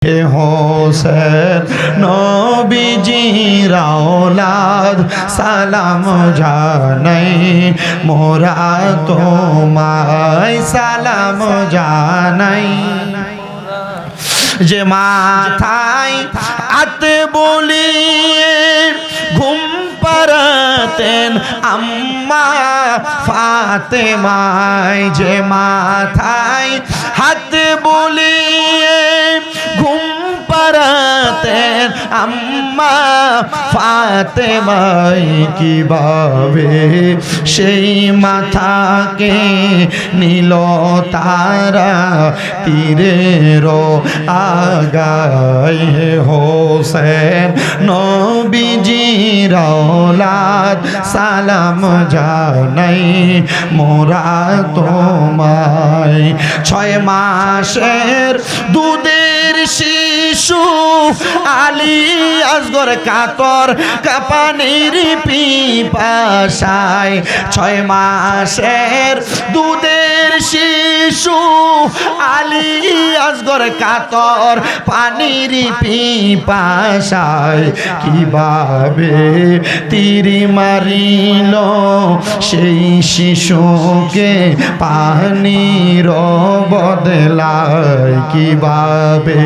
হে হোসেন নবীজির আওলাদ সালাম জানাই মোরা তোমায় সালাম জানাই যে মাথায় আতে বলি ঘুম পাড়াতেন আম্মা ফাতেমায় যে মাথায় হাতে বলি ঘুম পাড়াতেন আম্মা ফাতেমায় কিভাবে সেই মাথাকে নীল তারা তীরের আগায় হোসেন নবীজির আওলাদ সালাম জানাই মোরা তোমায় 6 মাসের দুধের শিশু আলী আসগর কাতর কাপানির পিপাসায় 6 মাসের দুধের শিশু আলী আসগর কাতর পানির পিপাসায় কিভাবে তীরি মারিল সেই শিশুকে পানির বদলায় কিভাবে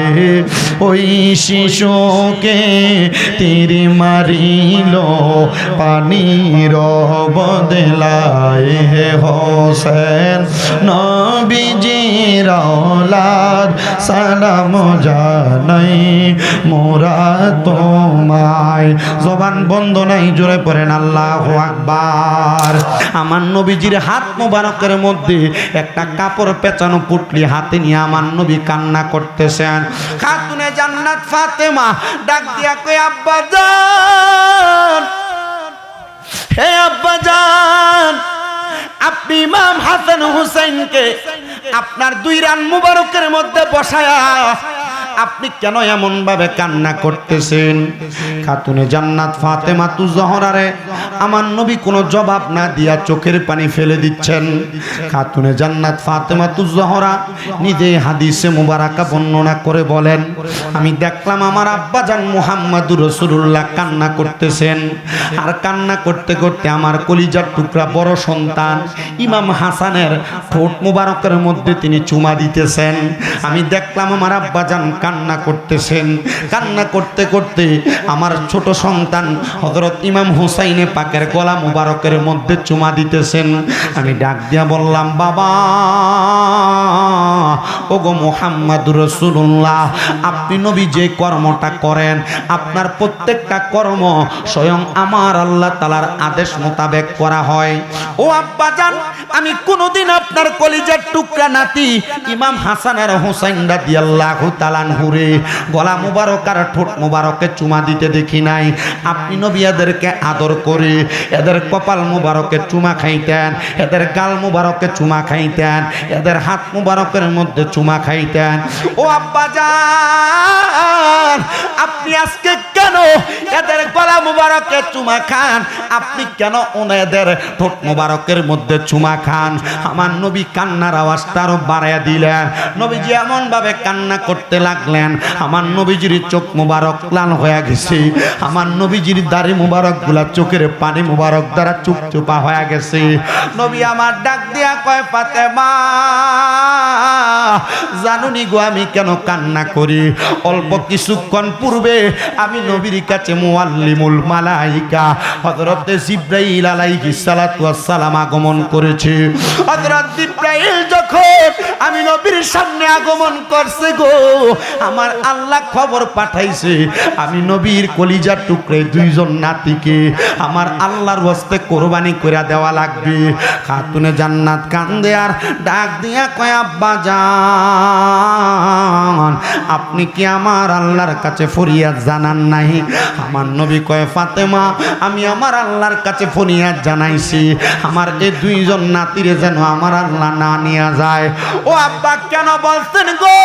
ওই শিশুকে তীরি মারিল পানির বদলায় হে হোসেন নবীজির আওলাদ সালাম জানাই মোরা তোমায় জবান বন্ধ নাই জোরে পড়েন আল্লাহু আকবার আমার নবীজির হাত মোবারকের মধ্যে একটা কাপড় পেঁচানো পুটলি হাতে নিয়ে আমার নবী কান্না করতেছেন খাতুনে জান্নাত ফাতেমা ডাক দিয়া কই আব্বা জান হে আব্বা জান আপনি ইমাম হাসান হুসাইনকে আপনার 2 রান মুবারকের মধ্যে বসায়া আপনি কেন এমন ভাবে কান্না করতেছেন খাতুনে জান্নাত ফাতেমা তু জহরারে আমার নবী কোনো জবাব না দিয়া চোখের পানি ফেলে দিচ্ছেন খাতুনে জান্নাত ফাতেমা তু জহরা নিজে হাদিসে মুবারাকা বর্ণনা করে বলেন আমি দেখলাম আমার আব্বাজান মুহাম্মদুর রাসূলুল্লাহ কান্না করতেছেন আর কান্না করতে করতে আমার কলিজার টুকরা বড় সন্তান ইমাম হাসানের ঠোঁট মুবারকের মধ্যে তিনি চুমা দিতেছেন আমি দেখলাম আমার আব্বাজান কান্না করতেছেন কান্না করতে করতে আমার ছোট সন্তান হযরত ইমাম হুসাইনে পাকের গলা মুবারকের মধ্যে চুমা দিতেছেন আমি ডাক দিয়া বললাম বাবা ওগো মুহাম্মদুর রাসূলুল্লাহ আপনি নবী যে কর্মটা করেন আপনার প্রত্যেকটা কর্ম স্বয়ং আমার আল্লাহ তাআলার আদেশ মোতাবেক করা হয় ও আব্বাজান আমি কোনোদিন আপনার কলিজার টুকরা নাতি ইমাম হাসান আর হুসাইন রাদিয়াল্লাহু তাআলা হুরে গলা মুবারক আর ঠোঁট মুবারকে চুমা দিতে দেখি নাই আপনি নবী এদেরকে আদর করে এদের কপাল মুবারকে চুমা খাইতেন এদের গাল মুবারকে চুমা খাইতেন এদের হাত মুবারকের মধ্যে চুমা খাইতেন ও আব্বাজান আপনি আজকে কেন এদের গলা মুবারকে চুমা খান আপনি কেন ওনাদের ঠোঁট মুবারকের মধ্যে চুমা খান আমার নবী কান্নার আওয়াজটা আরো বাড়াইয়া দিলেন নবীজি এমন ভাবে কান্না করতে লাগলেন আমার নবীজির চোখ মুবারক লাল হয়ে গেছে আমার নবীজির দাড়ি মুবারক গুলা চোখের পানি মুবারক দ্বারা চুপচুপা হয়ে গেছে নবী আমার ডাক দিয়া কয় ফাতেমা জানুনি গো আমি কেন কান্না করি অল্প কিছুক্ষণ পূর্বে আমি নবীর কাছে মুআল্লিমুল মালাইকা হযরত জিবরাইল আলাইহিস সালাতু ওয়াস সালাম আগমন করেছে হযরত জিবরাইল যখন আমি নবীর সামনে আগমন করছে গো আমার আল্লাহ খবর পাঠাইছে আমি নবীর কলিজার টুকরে 2 জন নাতিকে আমার আল্লাহর ওয়াস্তে কুরবানি কইরা দেওয়া লাগবে খাতুনে জান্নাত কান্দে আর ডাক দিয়া কয় আব্বা জান আপনি কি আমার আল্লাহর কাছে ফরিয়াদ জানান নাই আমার নবী কয় ফাতেমা আমি আমার আল্লাহর কাছে ফরিয়াদ জানাইছি আমার এই 2 জন নাতিরে যেন আমার আল্লাহ না নিয়ে যায় ও আব্বা কেন বলছেন গো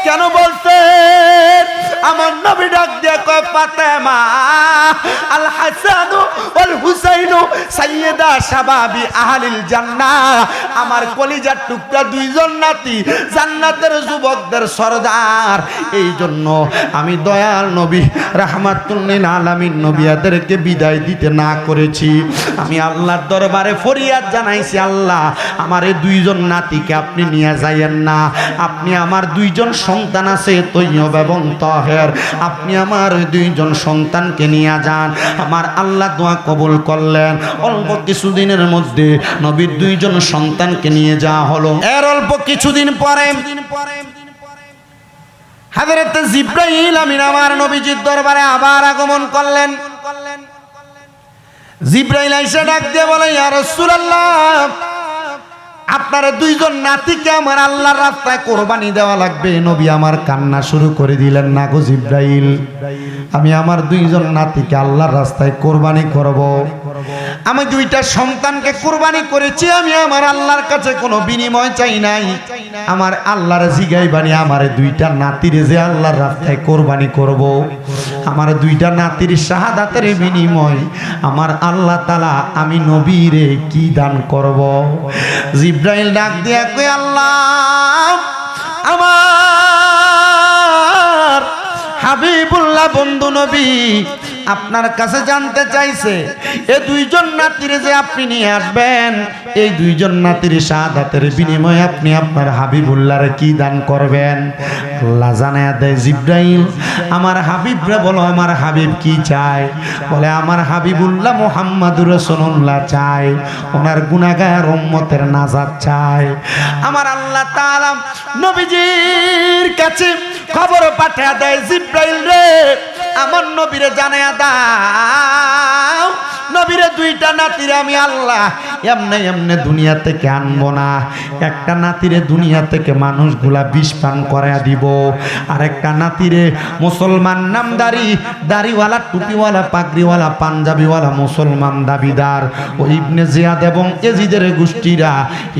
কেন বলছেন আমার নবী ডাক দিয়ে কয় ফাতেমা আল হাসান ওয়াল হুসাইন সাইয়্যিদা শাবাবি আহলিল জান্নাহ, আমার কলিজার টুকরা দুইজন নাতি জান্নাতের যুবকদের সরদার। এই জন্য আমি দয়াল নবী রাহমাতুল লিল আলামিন নবিয়াদেরকে বিদায় দিতে না করেছি। আমি আল্লাহর দরবারে ফরিয়াদ জানাইছি, আল্লাহ আমার এই দুইজন নাতিকে আপনি নিয়ে যাইয়েন না। আপনি আমার দুইজন সন্তান আছে তৈয়ব এবং তাহের, আপনি আমার দুইজন সন্তানকে নিয়ে যান। আমার আল্লাহ দোয়া কবুল করলেন। অল্প কিছুদিনের মধ্যে নবীর দুইজন সন্তানকে নিয়ে যাওয়া হলো। এর অল্প কিছুদিন পরে হযরত জিবরাইল আমিন আমার নবীজির দরবারে আবার আগমন করলেন। জিবরাইল আইসা ডাক দিয়ে বলে, ইয়া রাসূলুল্লাহ, আপনার দুইজন নাতিকে আমার আল্লাহর রাস্তায় কোরবানি দেওয়া লাগবে। নবী আমার কান্না শুরু করে দিলেন, না গো জিবরাইল, আমি আমার দুইজন নাতিকে আল্লাহর রাস্তায় কোরবানি করব। আমি দুইটা সন্তানকে কোরবানি করেছি, আমি আমার আল্লাহর কাছে কোনো বিনিময় চাই নাই। আমার আল্লাহর জিগাইবানি আমার দুইটা নাতিরে যে আল্লাহর রাস্তায় কোরবানি করব, আমার দুইটা নাতির শাহাদাতের বিনিময় আমার আল্লাহ তাআলা আমি নবীরে কি দান করব। জিবরাইল ডাক দিয়া কই, আল্লাহ আমার হাবিবুল্লাহ বন্ধু নবী আপনার কাছে জানতে চাইছে, এই দুইজন নাতিরে যে আপনি নিয়ে আসবেন, এই দুইজন নাতির শাহাদাতের বিনিময়ে আপনি আপনার হাবিবুল্লাহরে কি দান করবেন। আল্লাহ জানায়া দেয়, জিবরাইল আমার হাবিবরে বলো আমার হাবিব কি চায়। বলে আমার হাবিবুল্লাহ মুহাম্মাদুর রাসূলুল্লাহ চায়, ওনার গুনাহগার উম্মতের নাজাত চায়। আমার আল্লাহ তাআলা নবীজির কাছে খবর পাঠিয়ে দেয়, জিবরাইল রে আমার নবীরে জানায়া দাও, নবীরে দুইটা নাতিরে আমি আল্লাহ এমনে এমনে দুনিয়া থেকে আনবো না। একটা নাতিরে দুনিয়া থেকে মানুষগুলা বিষ পান করায়া দিব, আর একটা নাতিরে মুসলমান নামদারি, দাড়িওয়ালা, টুপিওয়ালা, পাগড়িওয়ালা, পাঞ্জাবিওয়ালা মুসলমান দাবিদার ও ইবনে জিয়াদ এবং এজিদের গোষ্ঠীরা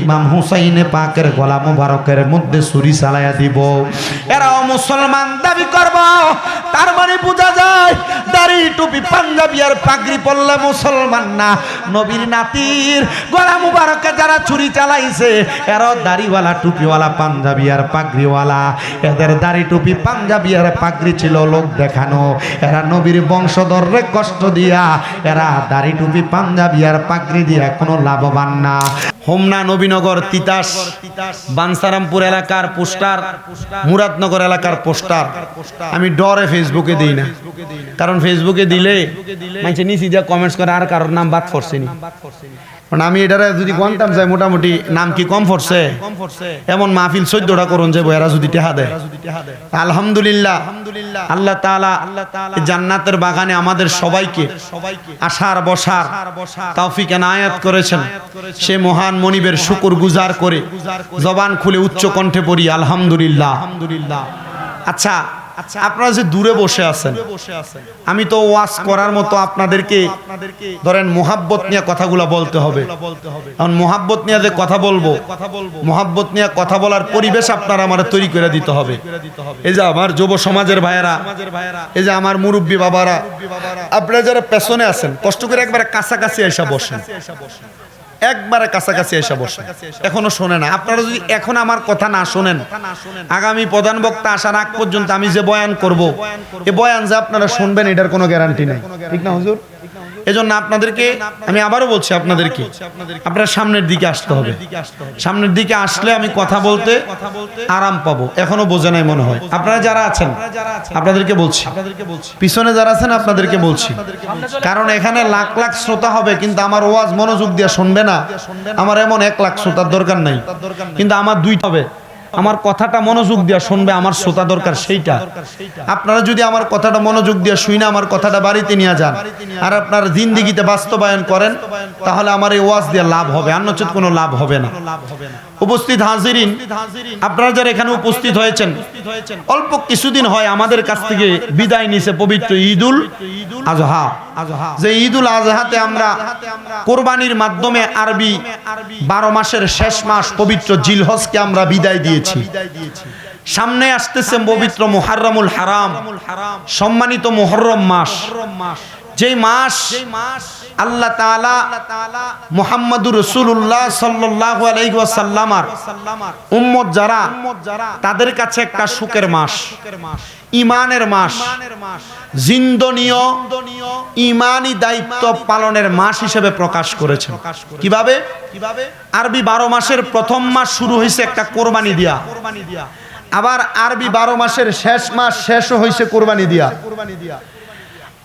ইমাম হুসাইনে পাকের গলা মুবারকের মধ্যে ছুরি চালাইয়া দিব। এরাও মুসলমান দাবি করব, তার মানে বোঝা যায় দাড়ি, টুপি, পাঞ্জাবি আর পাগড়ি পরলে মুসলমান না। নবীর নাতির গলা মুবারকে যারা ছুরি চালাইছে এরা দাড়িওয়ালা, টুপিওয়ালা, পাঞ্জাবি আর পাগড়িওয়ালা। এদের দাড়ি, টুপি, পাঞ্জাবি আর পাগড়ি ছিল লোক দেখানো। এরা নবীর বংশধররে কষ্ট দিয়া এরা দাড়ি, টুপি, পাঞ্জাবি আর পাগড়ি দিয়া কোনো লাভবান না। হোমনা, নবীনগর, তিতাস, বানসারামপুর এলাকার পোস্টার, মুরাদনগর এলাকার পোস্টার আমি ডরে ফেসবুকে দিই না, কারণ ফেসবুকে দিলে মানুষ নিচে যা কমেন্টস করে আর কারোর নাম বাদ পড়ছেনি। কারণ আমি এটারে যদি গন্তাম যাই মোটামুটি নাম কি কম পড়ছে, এমন মাহফিল 14টা করুন যাবো এরা যদি টেহা দেয়। আলহামদুলিল্লাহ আল্লাহ তাআলা জান্নাতের বাগানে আমাদের সবাইকে আসার বসার তৌফিক এনায়েত করেছেন। সে মহান মনিবের শুকর গুজার করে জবান খুলে উচ্চ কণ্ঠে পড়ি আলহামদুলিল্লাহ। আচ্ছা, আপনারা যে দূরে বসে আছেন, আমি তো ওয়াজ করার মতো আপনাদেরকে ধরেন মোহাব্বত নিয়ে কথাগুলো বলতে হবে। এখন মোহাব্বত নিয়ে যে কথা বলবো, মোহাব্বত নিয়ে কথা বলার পরিবেশ আপনারা আমার তৈরি করে দিতে হবে। এই যে আমার যুব সমাজের ভাইয়েরা, এই যে আমার মুরব্বী বাবারা, আপনারা যারা পেছনে আছেন কষ্ট করে একবারে কাছাকাছি এসে বসেন, একবারে কাছাকাছি এসে বসে। এখনো শোনে না, আপনারা যদি এখন আমার কথা না শোনেন, আগামী প্রধান বক্তা আসার আগ পর্যন্ত আমি যে বয়ান করব, এই বয়ান যে আপনারা শুনবেন এটার কোনো গ্যারান্টি নাই, ঠিক না হুজুর? এজন্য আপনাদেরকে আমি আবারও বলছি, আপনাদেরকে আপনারা সামনের দিকে আসতে হবে। সামনের দিকে আসলে আমি কথা বলতে আরাম পাবো। এখনো বোঝে নাই মনে হয়। আপনারা যারা আছেন আপনাদেরকে বলছি, পিছনে যারা আছেন আপনাদেরকে বলছি, কারণ এখানে লাখ লাখ শ্রোতা হবে কিন্তু আমার ওয়াজ মনোযোগ দিয়ে শুনবে না। আমার এমন 1 লাখ শ্রোতার দরকার নাই, কিন্তু আমার 2 হবে। আমার কথাটা মনোযোগ দিয়ে শুনবে, আমার শ্রোতা দরকার সেইটা। আপনারা যদি আমার কথাটা মনোযোগ দিয়ে শুনে আমার কথাটা বাড়িতে নিয়ে যান আর আপনার জিন্দেগিতে বাস্তবায়ন করেন, তাহলে আমার এই ওয়াজ দিয়ে লাভ হবে, আর নচেত কোনো লাভ হবে না। উপস্থিত হাজিরিন, আপনারা যারা এখানে উপস্থিত হয়েছেন, অল্প কিছুদিন হয় আমাদের কাছ থেকে বিদায় নিছে পবিত্র ঈদুল আজহা। যে ঈদুল আজহাতে আমরা কোরবানির মাধ্যমে আরবি 12 মাসের শেষ মাস পবিত্র জিলহজকে আমরা বিদায় দিয়েছি। সামনে আসতেছে পবিত্র মুহররমুল হারাম, সম্মানিত মুহররম মাস, যেই মাস আল্লাহ তাআলা মুহাম্মদুর রাসূলুল্লাহ সাল্লাল্লাহু আলাইহি ওয়াসাল্লামার উম্মত যারা তাদের কাছে একটা সুখের মাস, ঈমানের মাস, জিন্দনীয় ঈমানি দায়িত্ব পালনের মাস হিসেবে প্রকাশ করেছেন। কিভাবে? আরবি 12 মাসের প্রথম মাস শুরু হয়েছে একটা কোরবানি দিয়া, আবার আরবি 12 মাসের শেষ মাস শেষও হয়েছে কোরবানি দিয়া।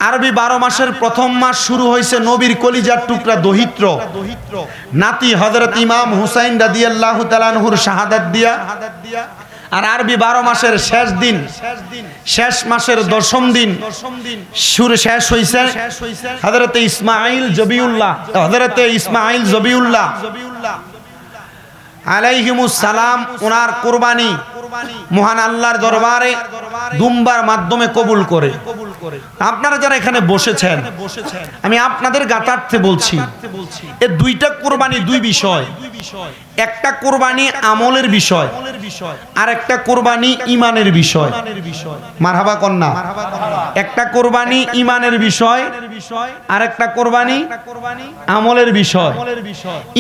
আরবি 12 মাসের প্রথম মাস শুরু হয়েছে নবীর কলিজার টুকরা দহিত্র নাতি হযরত ইমাম হুসাইন রাদিয়াল্লাহু তাআলা আনহুর শাহাদাত দিয়া। আর আরবি 12 মাসের শেষ দিন, শেষ মাসের 10ম দিন শুরু শেষ হয়েছে হযরত ইসমাঈল জবিউল্লাহ আলাইহিমুস সালাম ওনার কুরবানি মহান আল্লাহর দরবারে দুম্বার মাধ্যমে কবুল করে। আপনারা যারা এখানে বসেছেন, আমি আপনাদের গাতার্থে বলছি, এই দুইটা কুরবানি দুই বিষয়। একটা কুরবানি আমলের বিষয়, আর একটা কুরবানি ঈমানের বিষয়। মারহাবা কন্যা। একটা কুরবানি ঈমানের বিষয়, আর একটা কুরবানি আমলের বিষয়।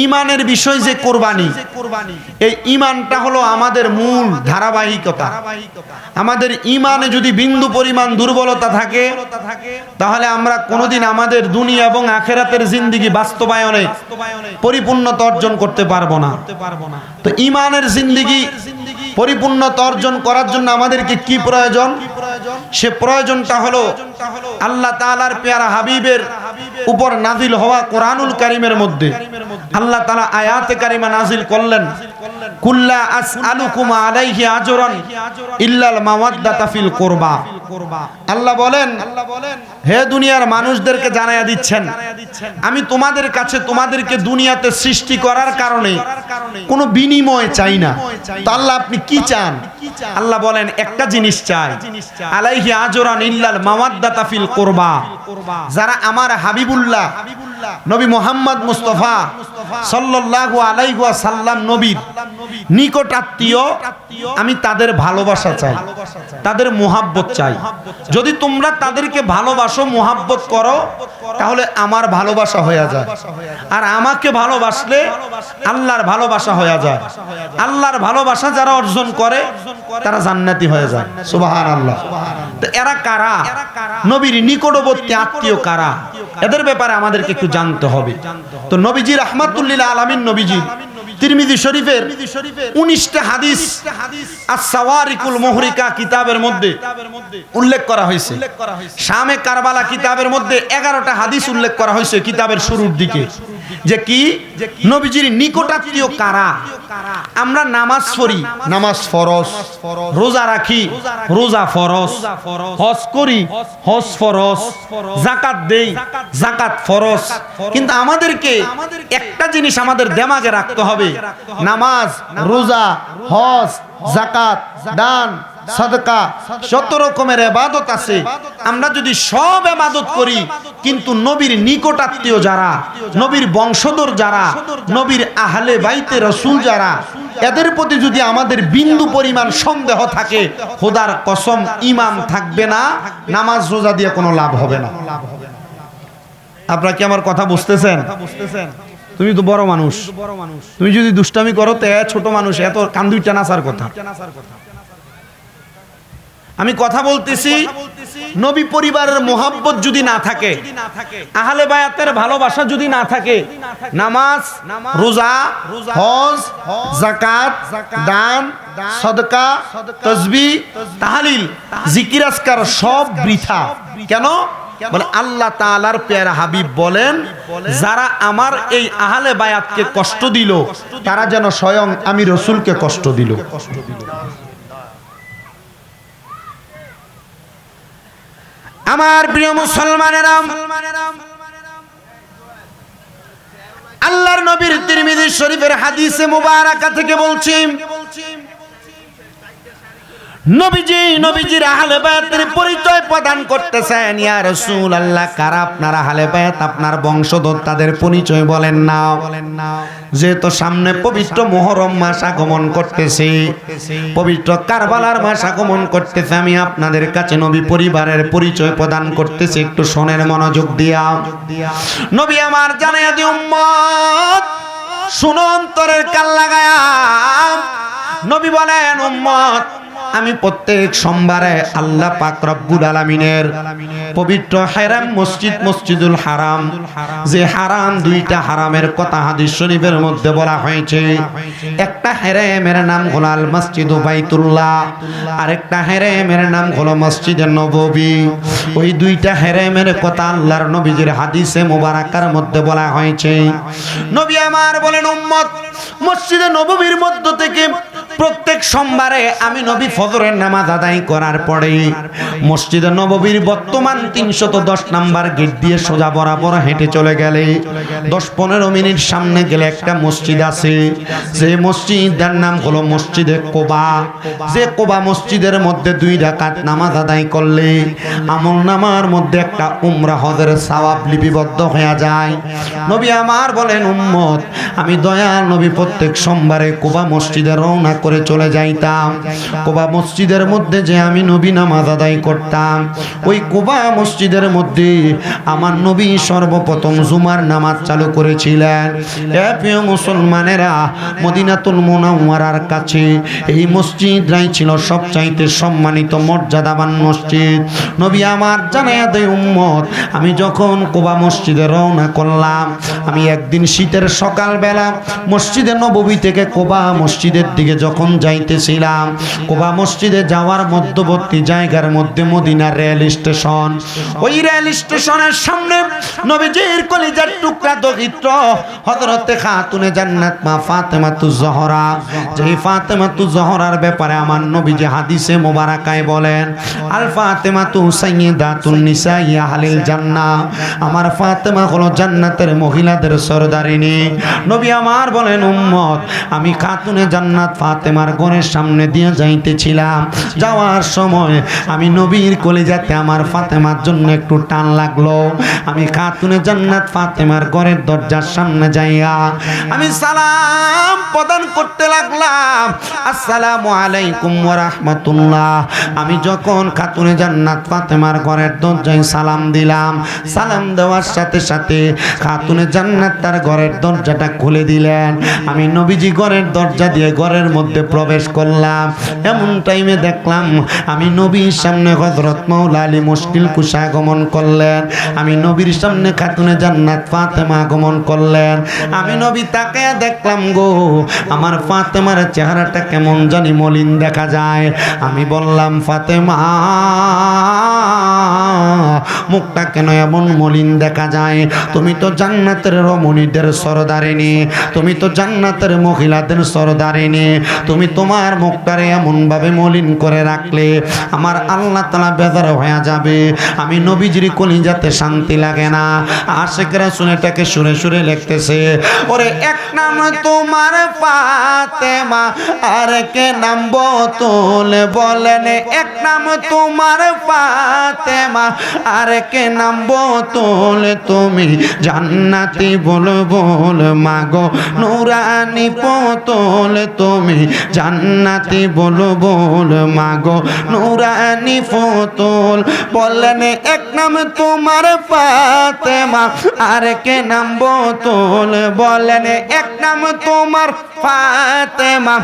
ঈমানের বিষয় যে কুরবানি, এই ঈমানটা হলো আমাদের মূল ধারাবাহিকতা। আমাদের ঈমানে যদি বিন্দু পরিমাণ দুর্বলতা থাকে, তাহলে আমরা কোনোদিন আমাদের দুনিয়া এবং আখিরাতের জিন্দেগি বাস্তবায়নে পরিপূর্ণতা অর্জন করতে পারবো না। তো ঈমানের জিন্দেগি পরিপূর্ণতা অর্জন করার জন্য আমাদেরকে কি প্রয়োজন? সে প্রয়োজনটা হলো আল্লাহ তাআলার পেয়ারা হাবিবের উপর নাজিল হওয়া কোরআনুল কারীমের মধ্যে আল্লাহ তাআলা আয়াতে কারিমা নাজিল করলেন, কুল্লা আসআলুকুম আলাইহি আজরান ইল্লাল মাওয়াদ্দাতা ফিল কুরবা। আল্লাহ বলেন, হে দুনিয়ার মানুষদেরকে জানায়া দিচ্ছেন, আমি তোমাদের কাছে তোমাদেরকে দুনিয়াতে সৃষ্টি করার কারণে কোনো বিনিময় চাই না। তো আল্লাহ আপনি কি চান? আল্লাহ বলেন একটা জিনিস চাই, আলাইহি আজরান ইল্লাল মাওয়াদ্দাতা ফিল কুরবা। যারা আমার হাবিবুল্লাহ নবী মুহাম্মদ মুস্তাফা সাল্লাল্লাহু আলাইহি ওয়াসাল্লাম নবীর নিকট আত্মীয়, আমি তাদের ভালোবাসা চাই, তাদের মুহাব্বত চাই। যদি তোমরা তাদেরকে ভালোবাসো, মুহাব্বত করো, তাহলে আমার ভালোবাসা হয়ে যায়। আর আমাকে ভালোবাসলে আল্লাহর ভালোবাসা হয়ে যায়। আল্লাহর ভালোবাসা যারা অর্জন করে তারা জান্নাতি হয়ে যায়। সুবহানাল্লাহ। তো এরা কারা? নবীর নিকটবর্তী আত্মীয় কারা? এদের ব্যাপারে আমাদেরকে একটু জানতে হবে। তো নবীজি রাহমাতুল লিল আলামিন নবীজি তিরমিজি শরীফের 19টা হাদিস আস-সাওয়ারিকুল মুহরিকা কিতাবের মধ্যে উল্লেখ করা হয়েছে। শামে কারবালা কিতাবের মধ্যে 11টা হাদিস উল্লেখ করা হয়েছে কিতাবের শুরুর দিকে, যে কি নবীজির নিকটাত্মীয় কারা। আমরা নামাজ পড়ি, নামাজ ফরজ, রোজা রাখি, রোজা ফরজ, হজ করি, হজ ফরজ, যাকাত দেই, যাকাত ফরজ। কিন্তু আমাদেরকে একটা জিনিস আমাদের দিমাগে রাখতে হবে, নামাজ, রোজা, হজ, যাকাত, দান, সাদকা, যত রকমের ইবাদত আছে, আমরা যদি সব ইবাদত করি, কিন্তু নবীর নিকটাত্মীয় যারা, নবীর বংশধর যারা, নবীর আহলে বাইতে রাসূল যারা, এদের প্রতি যদি আমাদের বিন্দু পরিমাণ সন্দেহ থাকে, খোদার কসম ঈমান থাকবে না, নামাজ রোজা দিয়ে কোনো লাভ হবে না। আপনারা কি আমার কথা বুঝতেছেন? তুমি তো বড় মানুষ, তুমি যদি দুষ্টামি করো তো ছোট মানুষ এত কান দুইটা নাচার কথা। আমি কথা বলতেছি, নবী পরিবারের মোহাব্বত যদি না থাকে, আহলে বায়াতের ভালোবাসা যদি না থাকে, নামাজ, রোজা, হজ, যাকাত, দান, সাদকা, তাসবিহ, তাহলিল, জিকির আজকার সব বৃথা। কেন? বলে আল্লাহ তাআলার প্যারা হাবিব বলেন, যারা আমার এই আহলে বায়াতকে কষ্ট দিল, তারা যেন স্বয়ং আমি রাসূলকে কষ্ট দিল। আমার প্রিয় মুসলমানেরা, আল্লাহর নবীর তিরমিজি শরীফের হাদিসে মুবারাকা থেকে বলছি, নবীজির আহলে বায়াতের পরিচয় প্রদান করতেছেন, ইয়া রাসূলুল্লাহ কারা আপনারা আহলে বায়াত, আপনার বংশধর, তাদের পরিচয় বলেন না। যেহেতু সামনে পবিত্র মুহররম মাস আগমন করতেছে, পবিত্র কারবালার মাস আগমন করতেছে, আমি আপনাদের কাছে নবী পরিবারের পরিচয় প্রদান করতেছি, একটু শোনেন মনোযোগ দিয়া। নবী আমার জানাইয়া দি উম্মত, শুনো অন্তরের কান লাগায়া। নবী বলেন, উম্মত আমি প্রত্যেক সোমবারে আল্লাহ পাক রব্বুল আলামিনের পবিত্র হারাম মসজিদ, মসজিদুল হারাম, যে হারাম, দুইটা হারামের কথা হাদিস শরীফের মধ্যে বলা হয়েছে। একটা হারামের নাম হলো আল মসজিদু বাইতুল্লাহ, আরেকটা হারামের নাম হলো মসজিদে নববী। ওই দুইটা হারামের কথা আল্লাহর নবীজির হাদিসে মুবারাকার মধ্যে বলা হয়েছে। নবী আমার বলেন, উম্মত মসজিদে নববীর মধ্য থেকে প্রত্যেক সোমবারে আমি নবী ফজরের নামাজ আদায় করার পরে মসজিদে নববীর বর্তমান 310 নাম্বার গেট দিয়ে সোজা বরাবর হেঁটে চলে গেলে 10-15 মিনিট সামনে গেলে একটা মসজিদ আছে, যে মসজিদের নাম হলো মসজিদে কোবা। যে কোবা মসজিদের মধ্যে 2 রাকাত নামাজ আদায় করলে আমলনামার মধ্যে একটা উমরা হজের সওয়াব লিপিবদ্ধ হয়ে যায়। নবী আমার বলেন, উম্মত আমি দয়াল নবী প্রত্যেক সোমবারে কোবা মসজিদে রওনা করে চলে যাইতাম। কোবা মসজিদের মধ্যে যে আমি নবী নামাজ আদায় করতাম, ওই কোবা মসজিদের মধ্যে আমার নবী সর্বপ্রথম জুমার নামাজ চালু করেছিলেন। এ প্রিয় মুসলমানেরা, মদিনাতুল মুনাওয়ারার কাছে এই মসজিদটাই ছিল সবচাইতে সম্মানিত মর্যাদাবান মসজিদ। নবী আমার জানাইয়া দেয়, উম্মত আমি যখন কোবা মসজিদে রওনা করলাম, আমি একদিন শীতের সকালবেলা মসজিদে নববী থেকে কোবা মসজিদের দিকে যখন যাইতেছিলাম, কোবা মসজিদে যাওয়ার মধ্যবর্তী জায়গার মধ্যে মদিনার রেল স্টেশন। ওই রেল স্টেশনের সামনে নবীজির কলিজার টুকরা দরিদ্র হযরতে খাতুনে জান্নাত মা ফাতেমাতুজ জহরা, যেই ফাতেমাতুজ জহরার ব্যাপারে আমার নবীজি হাদিসে মোবারকায় বলেন, আল ফাতেমাতু সাইয়্যিদাতুন নিসাই আহলিল জান্নাহ, আমার ফাতেমা হলো জান্নাতের মহিলাদের সরদারিনী। নবী আমার বলেন, উম্মত আমি খাতুনে জান্নাত ফাতেমার ঘরের সামনে দিয়ে যাইতেছিলাম, যাওয়ার সময় আমি নবীর কলিজাতে আমার ফাতেমার জন্য একটু টান লাগলো। আমি খাতুনে জান্নাত ফাতেমার ঘরের দরজার সামনে যাইয়া আমি সালাম প্রদান করতে লাগলাম, আসসালামু আলাইকুম ওয়া রাহমাতুল্লাহ। আমি যখন খাতুনে জান্নাত ফাতেমার ঘরের দরজায় সালাম দিলাম, সালাম দেওয়ার সাথে সাথে খাতুনে জান্নাত তার ঘরের দরজাটা খুলে দিলেন। আমি নবীজি ঘরের দরজা দিয়ে ঘরের মধ্যে প্রবেশ করলাম। এমন টাইমে দেখলাম আমি নবীর সামনে হযরত মাওলা আলী মুশকিল কুশা আগমন করলেন, আমি নবীর সামনে খাতুনে জান্নাত ফাতেমা আগমন করলেন। আমি নবী তাকে দেখলাম, গো আমার ফাতেমার চেহারাটা কেমন জানি মলিন দেখা যায়। আমি বললাম, ফাতেমা মুখটা কেন এমন মলিন দেখা যায়? তুমি তো জান্নাতের রমণীদের সরদারিনী, তুমি তো জান্নাতের মহিলাদের সরদারিনী, তুমি তোমার মুখটারে এমন ভাবে মলিন করে রাখলে আমার আল্লাহ তাআলা বেজার হয়ে যাবে। আমি নবীজির কলিজাতে শান্তি লাগে না। আশিকরা শুনেটাকে সুরে সুরে লিখতেছে, ওরে এক নাম তোমার ফাতেমা, আর কে নাম বতুল, বলেন এক নাম তোমার ফাতেমা, আর কে নাম বতুল, তুমি জান্নাতি বল বল মাগো নুরানি পুতুল, তুমি জান্নাতি বল বল মাগো নুরানি পুতুল। বললেন এক নাম তোমার ফাতেমা, আর কে নাম বতুল, বলেন এক নাম তোমার ফাতেমা,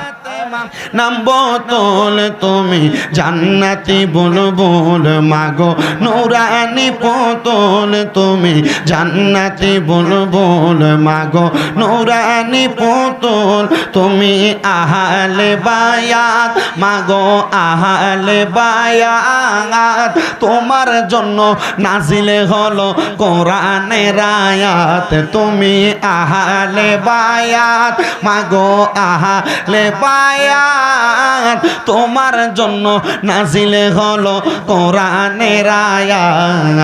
নাম বতুল, তুমি জান্নাতি বল বল মাগো নুরানি পুতুল, তুমি জান্নাতি বল বল মাগো নুরানি পুতুল, তুমি আহলে বায়াত মাগো আহলে বায়াত, তোমার জন্য নাজিলে হলো কোরআনের আয়াত, তুমি আহলে বায়াত মাগো আহলে বায়াত, তোমার জন্য নাজিলে হলো কোরআনের আয়াত।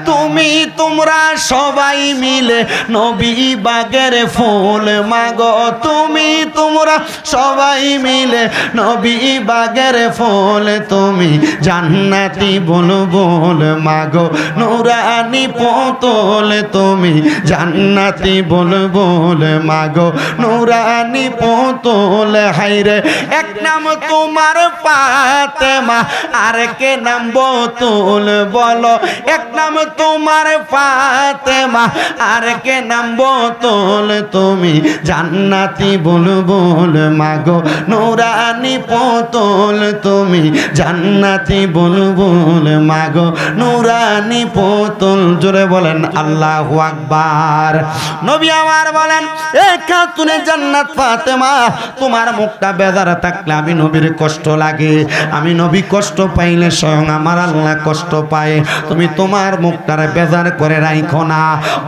তুমি তোমরা সবাই মিলে নবী বাগের ফুল মাগো, তুমি তোমরা সবাই মিলে নবী বাগের ফুল, তুমি জান্নাতি বুলবুল মাগো নুরানি পুতুল, তুমি জান্নাতি বুলবুল মাগো নুরানি পুতুল। হায়রে এক নাম তোমার ফাতেমা, আর কে নাম বতুল, বলো এক নাম তোমার ফাতেমা, আর কে নাম বতুল, তুমি জান্নাতি বুলবুল মাগো নুরানি পুতুল, তুমি জান্নাতি বুলবুল মাগো নুরানি পুতুল। জোরে বলেন আল্লাহু আকবার। নবী আমার বলেন এ খাতুনে জান্নাত ফাতেমা, তোমার মুখটা বেজার থাকলে আমি নবীর কষ্ট লাগে, আমি নবী কষ্ট পাইলে স্বয়ং আমার আল্লাহ কষ্ট পায়, তুমি তোমার মুখটারে বেজার করে রাখো না।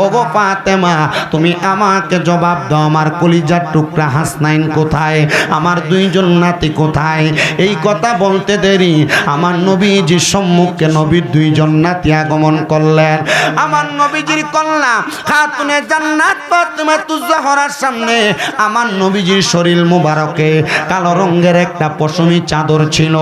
ওগো ফাতেমা, তুমি আমাকে জবাব দাও, আমার কলিজার টুকরা হাসনাইন কোথায়, আমার দুইজন নাতি কোথায়? এই কথা বলতে দেরি আমার নবীজির সম্মুখে নবীর দুইজন নাতি আগমন করলেন। আমার নবীজির কন্যা খাতুনে জান্নাত ফাতেমা তুজাহরার সামনে আমার নবীজির শরীর মুবারকে কালো রঙের একটা পশমি চাদর ছিল।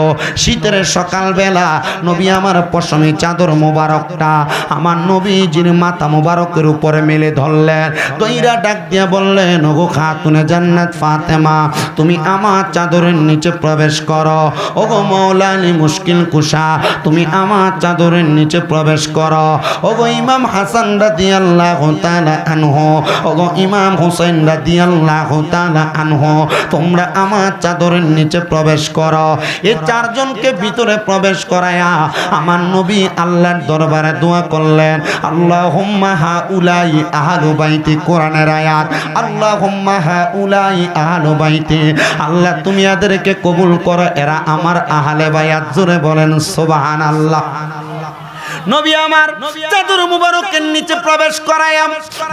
শীতের সকালবেলা নবী আমার পশমি চাদর মুবারকটা আমার নবীজির মাথা মুবারকের উপরে মেলে ধরলেন, দইরা ডাক দিয়া বললেন ওগো খাতুনে জান্নাত ফাতেমা, তুমি আমার চাদরের নিচে প্রবেশ করো। ওগো মৌলানি মুশকিল কুশা, তুমি আমার চাদরের নিচে প্রবেশ করো। ওগো ইমাম হাসান রাদিয়াল্লাহু তাআলা আনহু, ওগো ইমাম হুসাইন রাদিয়াল্লাহু তাআলা আনহু, তোমরা আমার চাদরের নিচে প্রবেশ করো। এই চারজনকে ভিতরে প্রবেশ করায়া আমার নবী আল্লাহর দরবারে দোয়া করলেন, আল্লাহুম্মা হাউলাই আহলু বাইতি, কোরআনের আয়াত, আল্লাহুম্মা হাউলাই আহলু বাইতি, আল্লাহ তুমি এদেরকে কবুল করো, এরা আমার আহলে বাইত। জোরে বলেন সুবহানাল্লাহ। নবী আমার চাদর মুবারকের নিচে প্রবেশ করায়া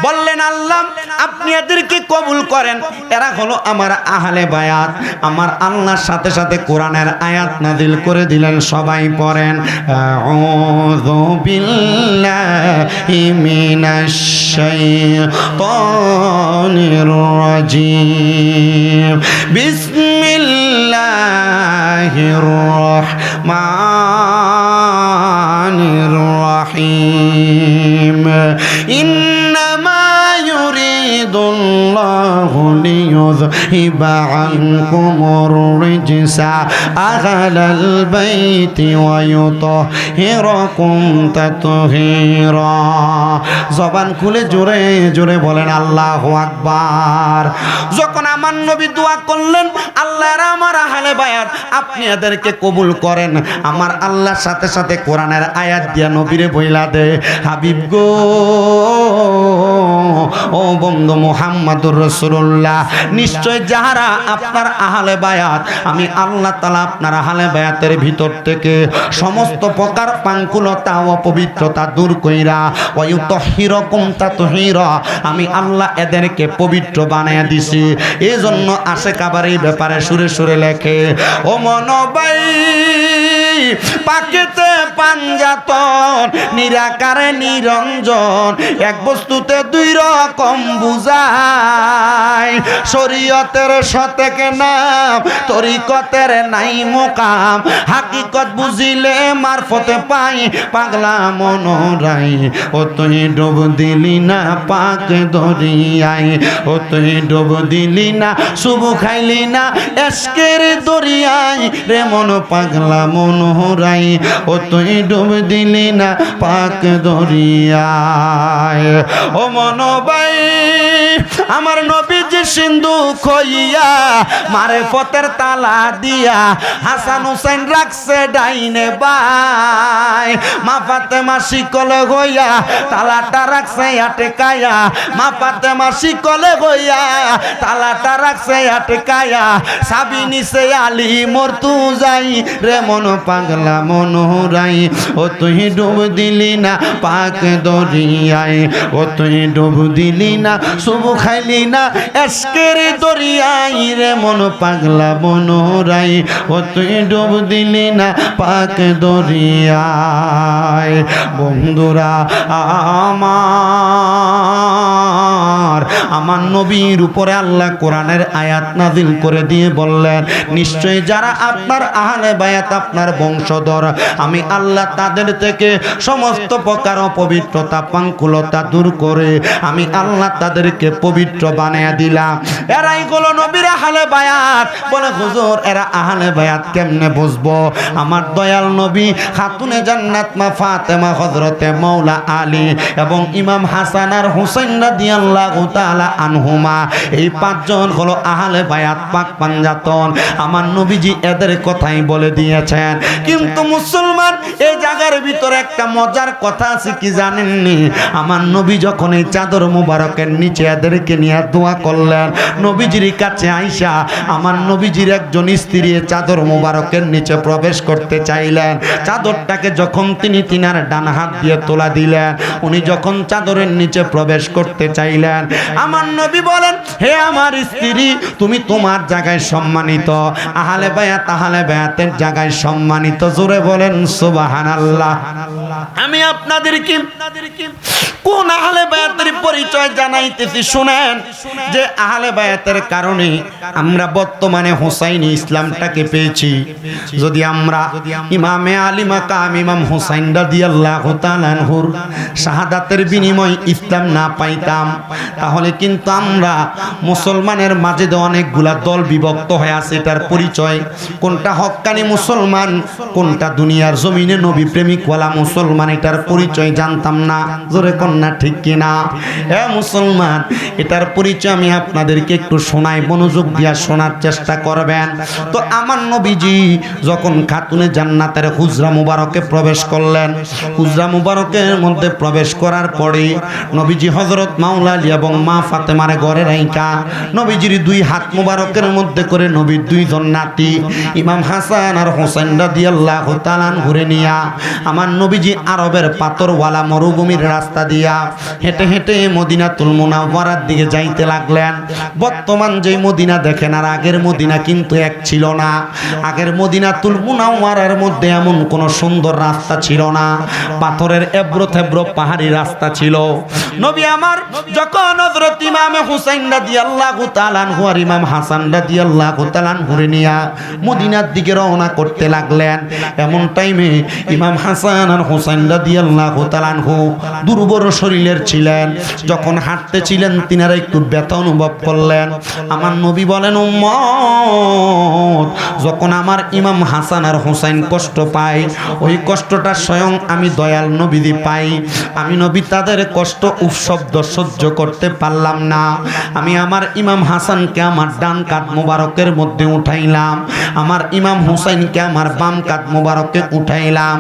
বললেন আল্লাহ আপনি এদেরকে কবুল করেন, এরা হলো আমার আহলে বায়াত। আমার আল্লাহর সাথে সাথে কোরআনের আয়াত নাযিল করে দিলেন, সবাই পড়েন আউযু বিল্লাহি মিনাশ শাইতানির রাজিম, বিসমিল্লাহির রাহমানির রহিম, ইন্নামা ইউরিদুল্লাহু লিইয়ুযহিবা আনকুমুর রিজসা আহলাল বাইতি ওয়া ইউতাহহিরাকুম তাতহীরা। জবান খুলে জোরে জোরে বলেন আল্লাহু আকবার। যখন আমার নবী দোয়া করলেন আল্লাহর আমার আহলে বায়াত আপনি এদেরকে কবুল করেন, আমার আল্লাহর সাথে সাথে কোরআনের আয়াত দিয়া নবীরে বইলা দে, হাবিব গো ও বন্ধু মুহাম্মদুর রাসূলুল্লাহ, নিশ্চয় যাহারা আপনার আহলে বায়াত, আমি আল্লাহ তাআলা আপনার আহলে বায়াতের ভিতর থেকে সমস্ত প্রকার পাঙ্কুলতা ও অপবিত্রতা দূর কইরা ওয়া ইউতাহহিরাকুম তাতহীরা, আমি আল্লাহ এদেরকে পবিত্র বানায়া দিছি। এজন্য আশিক আবার এই ব্যাপারে সুরে সুরে লেখে, ও মনোবাই পাকেতে পাঞ্জাতন নিরাকারে নিরঞ্জন, এক বস্তুতে দুই রকম বুঝায়, শরীয়তের সতেক নাম তরিকতের নাই মোকাম, হাকিকত বুঝিলে মারফতে পাই পাগলা মনোরাই, ও তুই ডুব দিলি না পাক দরিয়ায়, ও তুই ডুব দিলি না শুভু খাইলি না এশকের দরিয়ায়, রে মন পাগলা মনোরাই, ও তুই ডুব দিলি না পাক দরিয়ায়। ও মনোবাই আমার নবীজি সিন্ধু খইয়া মারেফতের তালা দিয়া হাসান হুসাইন রাখছে ডাইনে বাই, মা ফাতেমা শিকলে হইয়া তালাটা রাখছে আটকায়া, মা ফাতেমা শিকলে হইয়া তালাটা রাখছে আটকায়া, সাবি নিছে আলী মরতু যাই, রে মন পাগলা মনোরাই, ও তুই ডুব দিলি দিলি না পাক দরিয়ায়, ও তুই ডুব দিলি না সুবু খাইলি না এসকের দরিয়ায় রে মন পাগলা বনরাই, ও তুই ডুব দিলি না পাক দরিয়ায়। বন্ধুরা আমার নবীর উপরে আল্লাহ কোরআনের আয়াত নাযিল করে দিয়ে বললেন, নিশ্চয়ই যারা আপনার আহলে বায়াত আপনার বংশধর, আমি আল্লাহ তাদের থেকে সমস্ত প্রকার অপবিত্রতা পাঙ্কুলতা দূর করে আমি আল্লাহ তাদেরকে পবিত্র বানিয়ে দিলাম। এরাই হলো নবীর আহলে বায়াত। বলে হুজুর এরা আহলে বায়াত কেমনে বুঝবো? আমার দয়াল নবী খাতুনে জান্নাত মা ফাতেমা হযরতে মাওলা আলী এবং ইমাম হাসান আর হুসাইন রাদিয়াল্লাহু তাআলা আনহুমা, এই পাঁচজন হলো আহলে বায়াত পাক পাঞ্জাতন। আমার নবীজি এদের কথাই বলে দিয়েছেন। কিন্তু মুসলমান এই জায়গার ভিতরে একটা মজার কথা আছে, কি জানেননি? আমার নবী যখন এই চাদর মুবারকের নিচে এদেরকে নিয়ে দোয়া করলেন, নবীজির কাছে আইসা আমার নবীজির একজন স্ত্রী চাদর মুবারকের নিচে প্রবেশ করতে চাইলেন। চাদরটাকে যখন তিনি তিনার ডান হাত দিয়ে তোলা দিলেন, উনি যখন চাদরের নিচে প্রবেশ করতে চাইলেন, আমার নবী বলেন, হে আমার স্ত্রী, তুমি তোমার জায়গায় সম্মানিত, আহলে বায়াতের জায়গায় সম্মানিত। জোরে বলেন সুবহানাল্লাহ। আমি আপনাদেরকে কোন আহলে বায়াতের পরিচয় জানাইতেছি শুনেন, যে আহলে বায়াতের কারণে আমরা বর্তমানে হুসাইনি ইসলামটাকে পেয়েছি। যদি আমরা ইমামে আলী মাকাম ইমাম হুসাইন রাদিয়াল্লাহু তাআলা আনহুর শাহাদাতের বিনিময় ইসলাম না পাইতাম, তাহলে কিন্তু আমরা মুসলমানের মাঝে অনেকগুলা দল বিভক্ত হয়ে আছে। এটার পরিচয় কোনটা হক্কানি মুসলমান, কোনটা দুনিয়ার জমিনে নবী প্রেমিকওয়ালা মুসলমান, এটার পরিচয় জানতাম না। জোরে কন্যা ঠিক কিনা? এ মুসলমান, এটার পরিচয় আমি আপনাদেরকে একটু শোনাই, মনোযোগ দিয়া শোনার চেষ্টা করবেন। তো আমার নবীজি যখন খাতুনে জান্নাতের হুজরা মুবারকে প্রবেশ করলেন, হুজরা মুবারকের মধ্যে প্রবেশ করার পরে নবীজি হযরত মাওলা আলী এবং মা ফাতেমার ঘরে রাইখা নবীজির দুই হাত মুবারকের মধ্যে করে নবীর দুইজন নাতি ইমাম হাসান আর হুসাইন রাদিয়াল্লাহু তাআলা ঘুরে নিয়া আমার নবীজি আরবের পাথরওয়ালা মরুভূমির রাস্তা দিয়া হেঁটে হেঁটে মদিনাতুল মুনাওয়ারার দিকে যাইতে লাগলেন। বর্তমান যে মদিনা দেখেন আর আগের মদিনা কিন্তু এক ছিল না। আগের মদিনাতুল মুনাওয়ারার মধ্যে এমন কোন সুন্দর রাস্তা ছিল না, পাথরের এবড়ো থেবড়ো পাহাড়ি রাস্তা ছিল। নবী আমার যখন হযরত ইমাম হুসাইন রাদিয়াল্লাহু তাআলা আনহু আর ইমাম হাসান রাদিয়াল্লাহু তাআলা ঘুরে নিয়া মদিনার দিকে রওনা করতে লাগলেন, এমন টাইমে ইমাম হাসান আর হুসাইন রাদিয়াল্লাহু তাআলা আনহু দুর্বল শরীরের ছিলেন। যখন হাঁটতেছিলেন তিনারা একটু ব্যথা অনুভব করলেন। আমার নবী বলেন, উম্মত, যখন আমার ইমাম হাসান আর হুসাইন কষ্ট পায়, ওই কষ্টটা স্বয়ং আমি দয়াল নবী পাই। আমি নবী তাদের কষ্ট উপশব্দ সহ্য করতে পারলাম না। আমি আমার ইমাম হাসানকে আমার ডান কাঁধ মোবারকের মধ্যে উঠাইলাম, আমার ইমাম হুসাইনকে আমার বাম কাঁধ মোবারকে উঠাইলাম।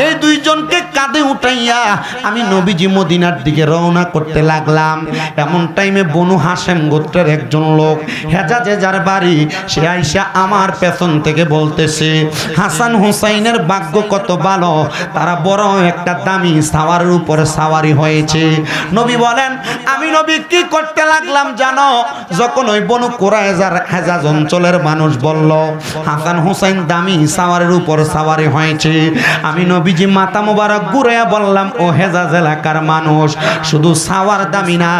এই দুইজনকে কাঁধে উঠাইয়া আমি নবীজি মদিনার দিকে রওনা করতে লাগলাম। এমন টাইমে বনু হাশেম গোত্রের একজন লোক, হেজাজে যার বাড়ি, সে আইসা আমার পেছন থেকে বলতেছে, হাসান হুসাইনের ভাগ্য কত ভালো, তারা বড় একটা দামি সাওয়ারের উপরে সাওয়ারি হয়েছে। নবী বলেন, আমি নবী কি করতে লাগলাম জানো? যখন ওই বনু কুরাইজার হেজাজ অঞ্চলের মানুষ বলল হাসান হুসাইন দামি সাওয়ারের উপর সাওয়ারি হয়েছে, আমি নবীজি মাথা মোবারক ঘুরাইয়া বললাম, ও হেজাজ এলাকার মানুষ, শুধু সাওয়ার দামি না,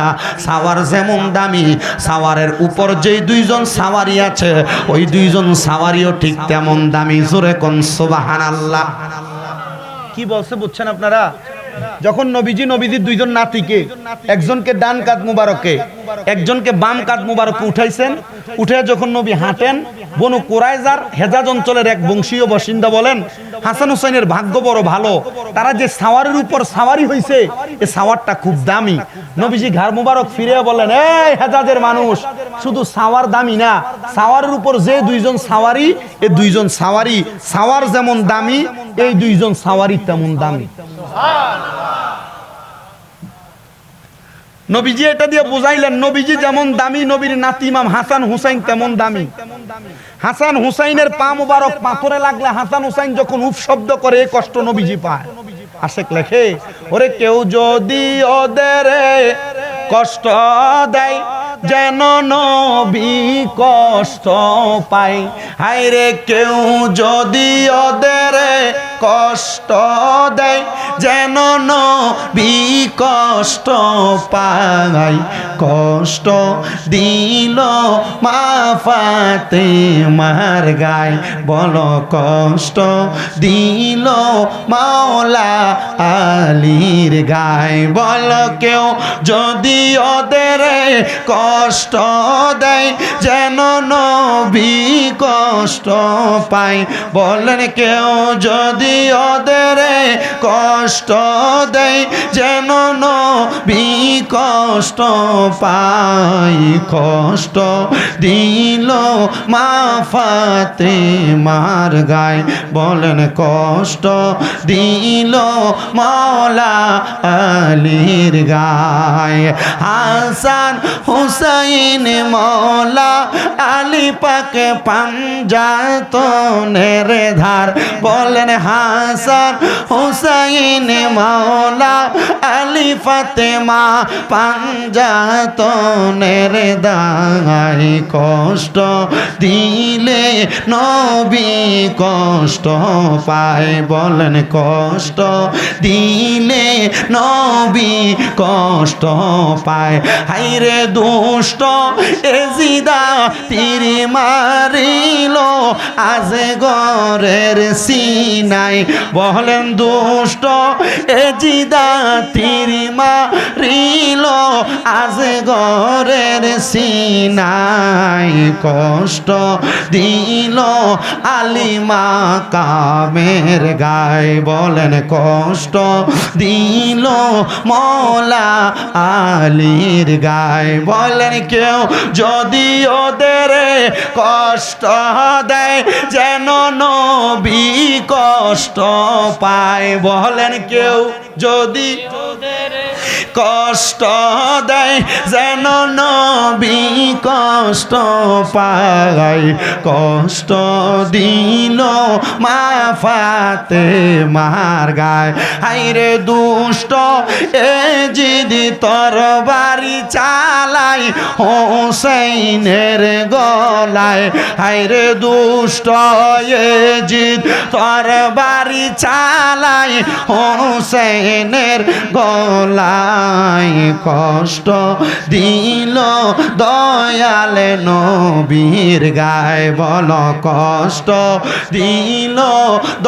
সাওয়ার যেমন দামি, সাওয়ারের উপর যে দুইজন সাওয়ারি আছে ওই দুইজন সাওয়ারিও ঠিক তেমন দামি। জোরে কোন সুবহানাল্লাহ। কি বলছে বুঝছেন আপনারা? যখন নবীজির দুইজন নাতিকে, একজনকে ডান কাঁধ মুবারকে একজনকে বাম কাঁধ মুবারকে উঠাইছেন, উঠে যখন নবী হাঁটেন, বনু কুরাইজার হেজাজ অঞ্চলের এক বংশীয় বাসিন্দা বলেন, হাসান হুসাইনের ভাগ্য বড় ভালো, তারা যে সাওয়ারের উপর সাওয়ারি হয়েছে এই সাওয়ারটা খুব দামি। নবীজি ঘাড় মুবারক ফিরে বলেন, এই হেজাজের মানুষ, শুধু সাওয়ার দামি না, সাওয়ারের উপর যে দুইজন সাওয়ারি, এই দুইজন সাওয়ারি, সাওয়ার যেমন দামি এই দুইজন সাওয়ারি তেমন দামি। নবীজি এটা দিয়ে বুঝাইলেন, নবীজি যেমন দামি, নবীর নাতি ইমাম হাসান হুসাইন তেমন দামি। হাসান হুসাইনের পা মুবারক পাথরে লাগলে হাসান হুসাইন যখন উফ শব্দ করে এই কষ্ট নবীজি পায়। আশেক লেখে, ওরে কেউ যদি ওদের কষ্ট দেয় যেন নবী কষ্ট পায়। হায়রে কেউ যদি ওদের কষ্ট দেয় যেন নবী কষ্ট পায়। কষ্ট দিল মা ফাতেমার গায়, বলো কষ্ট দিল মাওলা আলীর গায়। বলো কেউ যদি ওদের কষ্ট দেয় যেন নবী কষ্ট পায়। বলেন কেউ যদি ওদের কষ্ট দেয় যেন নবী কষ্ট পায়। কষ্ট দিল মা ফাতেমার গায়, বলেন কষ্ট দিল মাওলা আলীর গায়। হাসান হুসাইন মাওলা আলী পাক পাঞ্জাতনের ধার, বলেন হাসান হুসাইন মাওলা আলী ফাতেমা পাঞ্জাতনের দায়। কষ্ট দিলে নবী কষ্ট পায়, বলেন কষ্ট দিলে নবী কষ্ট পায়। হাইরে দুষ্ট এজিদা তীর মারিল আজ গরের সিনায়, বলেন দুষ্ট এজিদা তীর মারিল আজ গরের সিনায়। কষ্ট দিল আলিমা কামের গায়, বলেন কষ্ট দিল মৌলা আলীর গায়। বলেন কেউ যদি ওদের কষ্ট দেয় যেন নবী কষ্ট পায়। বলেন কেউ যদি কষ্ট দেয় যেন নবী কষ্ট পায়। কষ্ট দিল মা ফাতেমার গায়। হায়রে দুষ্ট এজিদ তরবারি চালাই হোসেনের গলায়। হায়রে দুষ্ট এজিদ তরবারি চালাই হোসেনের গলায়। কষ্ট দিল দয়াল নবীর গায়, বলো কষ্ট দিল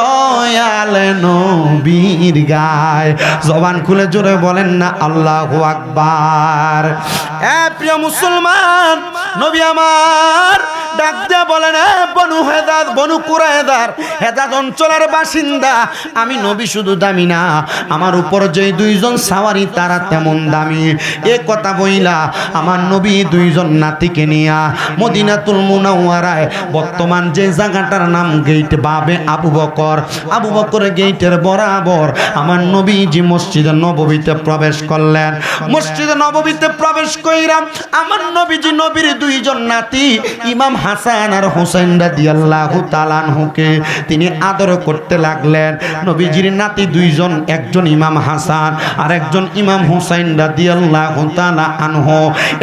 দয়াল নবীর গায়। জবান খুলে জোরে বলেন না আল্লাহু আকবার। এ প্রিয় মুসলমান, নবী আমার ডাক দিয়ে বলেন, বনু হেদাত বনু কুরায়দার হেদাত অঞ্চলের বাসিন্দা আমি নবী শুধু দামি না, আমার উপর যে দুইজন সাওয়ারি তারা তেমন দামি। এ কথা বইলা আমার নবী দুইজন নাতিকে নিয়া মদিনাতুল মুনাওয়ারায়, বর্তমান যে জায়গাটার নাম গেট বাবে আবু বকর, আবু বকর গেটের বরাবর আমার নবীজি মসজিদে নববীতে প্রবেশ করলেন। মসজিদে নববীতে প্রবেশ কইরা আমার নবীজি নবীর দুইজন নাতি ইমাম হাসান আর হোসেন রাদিয়াল্লাহু তাআলা আনহুকে তিনি আদর করতে লাগলেন। নবীজির নাতি দুইজন, একজন ইমাম হাসান আর একজন ইমাম হোসেন রাদিয়াল্লাহু তাআলা আনহু,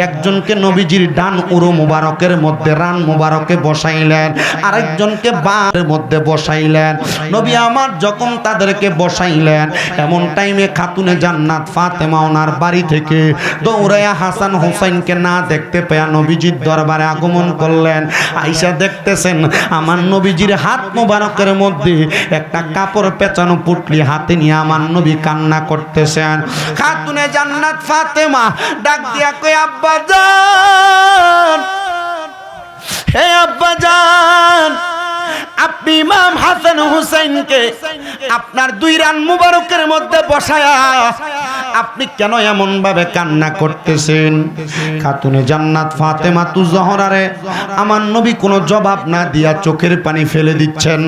একজনকে নবীজির ডান উরু মুবারকের মধ্যে রান মুবারকে বসাইলেন, আরেকজনকে বাঁর মধ্যে বসাইলেন। নবী আমার যখন তাদেরকে বসাইলেন, এমন টাইমে খাতুনে জান্নাত ফাতেমা ওনার বাড়ি থেকে দৌড়াইয়া হাসান হোসেনকে না দেখতে পেয়ে নবীজির দরবারে আগমন করলেন। আইসা দেখতেছেন আমার নবীজির হাত মোবারকের মধ্যে একটা কাপড় পেঁচানো পুটলি হাতে নিয়ে আমার নবী কান্না করতেছেন। খাতুনে জান্নাত ফাতেমা ডাক দিয়া কই, আব্বা জান, হে আব্বা জান, আপনি ইমাম হাসান হুসাইনকে আপনার দুই রান মুবারকের মধ্যে বসায়া আপনি কেন এমন ভাবে কান্না করতেছেন? খাতুনে জান্নাত ফাতেমাতুজ জহরারে আমার নবী কোনো জবাব না দিয়া চোখের পানি ফেলে দিচ্ছেন।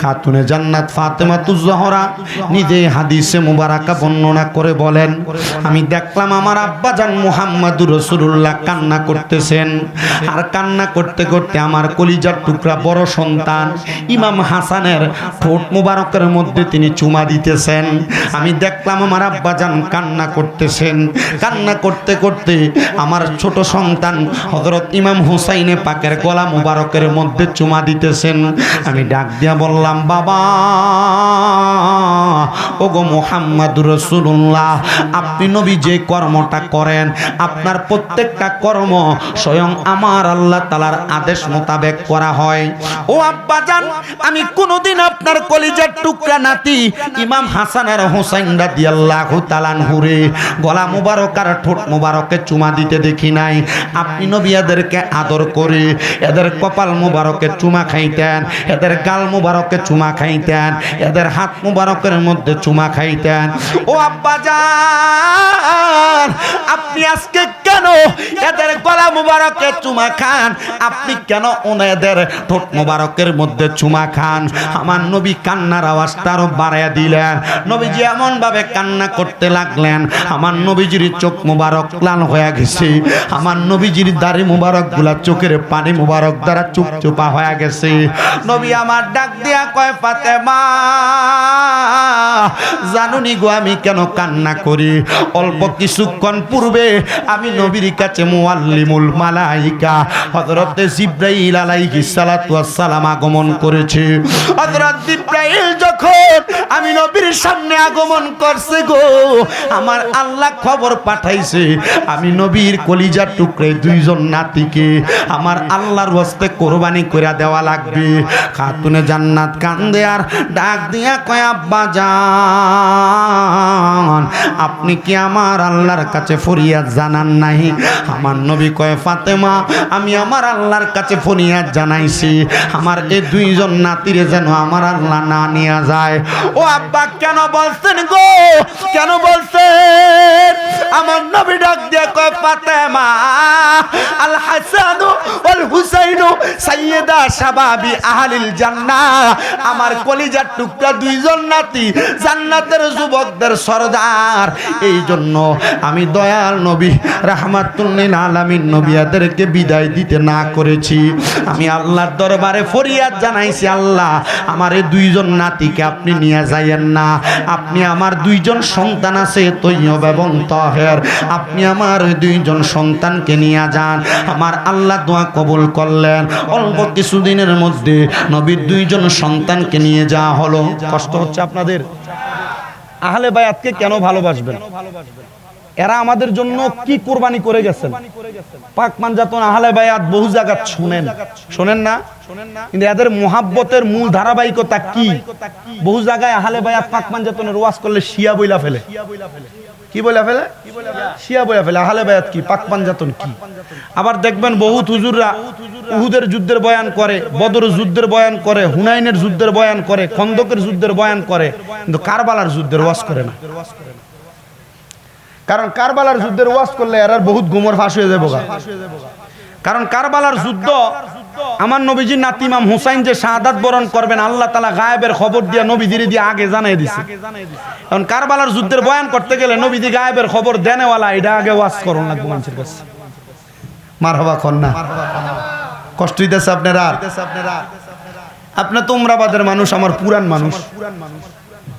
খাতুনে জান্নাত ফাতেমাতুজ জহরা নিজে হাদিসে মুবারাকা বর্ণনা করে বলেন, আমি দেখলাম আমার আব্বাজান মুহাম্মদুর রাসূলুল্লাহ কান্না করতেছেন, আর কান্না করতে করতে আমার কলিজার টুকরা বড় সন্তান ইমাম হাসানের ঠোঁট মুবারকের মধ্যে তিনি চুমা দিতেছেন। আমি দেখলাম আমার আব্বাজান কান্না করতেছেন, কান্না করতে করতে আমার ছোট সন্তান হযরত ইমাম হুসাইনে পাকের গলা মুবারকের মধ্যে চুমা দিতেছেন। আমি ডাক দিয়া বললাম, বাবা ওগো মুহাম্মদুর রাসূলুল্লাহ, আপনি নবী যে কর্মটা করেন, আপনার প্রত্যেকটা কর্ম স্বয়ং আমার আল্লাহ তাআলার আদেশ মোতাবেক করা হয়। ও আব্বাজান, আমি কোনোদিন আপনার কলিজার টুকরা নাতি ইমাম হাসান আর হুসাইন রাদিয়াল্লাহু তাআলা আনহুরে গলা মুবারক আর ঠোঁট মুবারকে চুমা দিতে দেখি নাই। আপনি নবী এদেরকে আদর করে এদের কপাল মুবারকে চুমা খাইতেন, এদের গাল মুবারকে চুমা খাইতেন, এদের হাত মুবারকের মধ্যে চুমা খাইতেন। ও আব্বাজান, আপনি আজকে কেন এদের গলা মুবারকে চুমা খান? আপনি কেন ওনাদের ঠোঁট মুবারকের মধ্যে চুমা খান? আমার নবী কান্নার আওয়াজটা আরো বাড়াইয়া দিলেন। নবীজি এমন ভাবে কান্না করতে লাগলেন, আমার নবীজির চোখ মুবারক লাল হয়ে গেছে, আমার নবীজির দাড়ি মুবারক গুলা চোখের পানি মুবারক দ্বারা চুপচুপা হয়ে গেছে। নবী আমার ডাক দিয়া কয়, ফাতেমা জানুনি গো আমি কেন কান্না করি? অল্প কিছুক্ষণ পূর্বে আমি নবীর কাছে মুআল্লিমুল মালাইকা হযরত জিবরাইল আলাইহিস সালাতু ওয়াস সালাম আগমন করেছে। হযরত জিবরাইল যখন আমি নবীর সামনে আগমন করছে গো, আমার আল্লাহ খবর পাঠাইছে আমি নবীর কলিজার টুকরে দুইজন নাতিকে আমার আল্লাহর ওয়াস্তে কুরবানি কইরা দেওয়া লাগবে। খাতুনে জান্নাত কান্দে আর ডাক দিয়া কয়, আব্বা জান, আপনি কি আমার আল্লাহর কাছে ফরিয়াদ জানান নাই? আমার নবী কয়, ফাতেমা আমি আমার আল্লাহর কাছে ফরিয়াদ জানাইছি আমার এই দুইজন নাতিরে যেন আমার আল্লাহ না নিয়ে যায়। ও আব্বা কেন বলছেন গো, কেন বলছেন? আমার নবী ডাক দিয়ে কয়, ফাতেমা আল হাসানু ওয়াল হুসাইনু সাইয়্যিদা শাবাবি আহলিল জান্নাহ, আমার কলিজার টুকরা দুইজন নাতি জান্নাতের যুবকদের সরদার। এই জন্য আমি দয়াল নবী রাহমাতুল লিল আলামিন নবিয়াদেরকে বিদায় দিতে না করেছি। আমি আল্লাহর দরবারে ফরিয়াদ জানাইছি, আল্লাহ আমার এই দুইজন নাতিকে আপনি নিয়ে যাইয়েন না। আপনি আমার দুইজন সন্তান আছে তৈয়ব এবং তাহের, আপনি আমার দুইজন সন্তানকে নিয়ে যান। আমার আল্লাহ দোয়া কবুল করলেন। অল্প কিছুদিনের মধ্যে নবীর দুইজন সন্তানকে নিয়ে যাওয়া হলো। কষ্ট হচ্ছে আপনাদের? আহলে বায়াতকে কেন ভালোবাসবেন? এরা আমাদের জন্য কি কুরবানি করে গেছেন। পাক পাঞ্জাতন আহলে বায়াত বহু জায়গা শুনেন, শোনেন না? কিন্তু এদের মুহাব্বতের মূল ধারাবাহিকতা কি? বহু জায়গায় আহলে বায়াত পাক পাঞ্জাতনের ওয়াজ করলে শিয়া বইলা ফেলে। কি বইলা ফেলে? শিয়া বইলা ফেলে। আহলে বায়াত কি, পাক পাঞ্জাতন কি? আবার দেখবেন বহুত হুজুররা উহুদের যুদ্ধের বয়ান করে, বদরের যুদ্ধের বয়ান করে, হুনাইনের যুদ্ধের বয়ান করে, খন্দকের যুদ্ধের বয়ান করে, কিন্তু কারবালার যুদ্ধের ওয়াজ করে না। কারণ কারবালার যুদ্ধের ওয়াজ করলে এর বহুত গুমর ফাঁস হয়ে যাবে। কারণ কারবালার যুদ্ধ আমার নবীজির নাতি ইমাম হুসাইন যে শাহাদাত বরণ করবেন, আল্লাহ তাআলা গায়েবের খবর দিয়া নবীজির দিয়ে আগে জানিয়ে দিছে। কারণ কারবালার যুদ্ধের বয়ান করতে গেলে নবীজি গায়েবের খবর দেনেওয়ালা, এটা আগে ওয়াজ করুন লাগবে মানুষের কাছে। মারহাবা কর না? কষ্ট হইতেছে আপনারা? আপনি তো উমরাবাদের মানুষ, আমার পুরান মানুষ।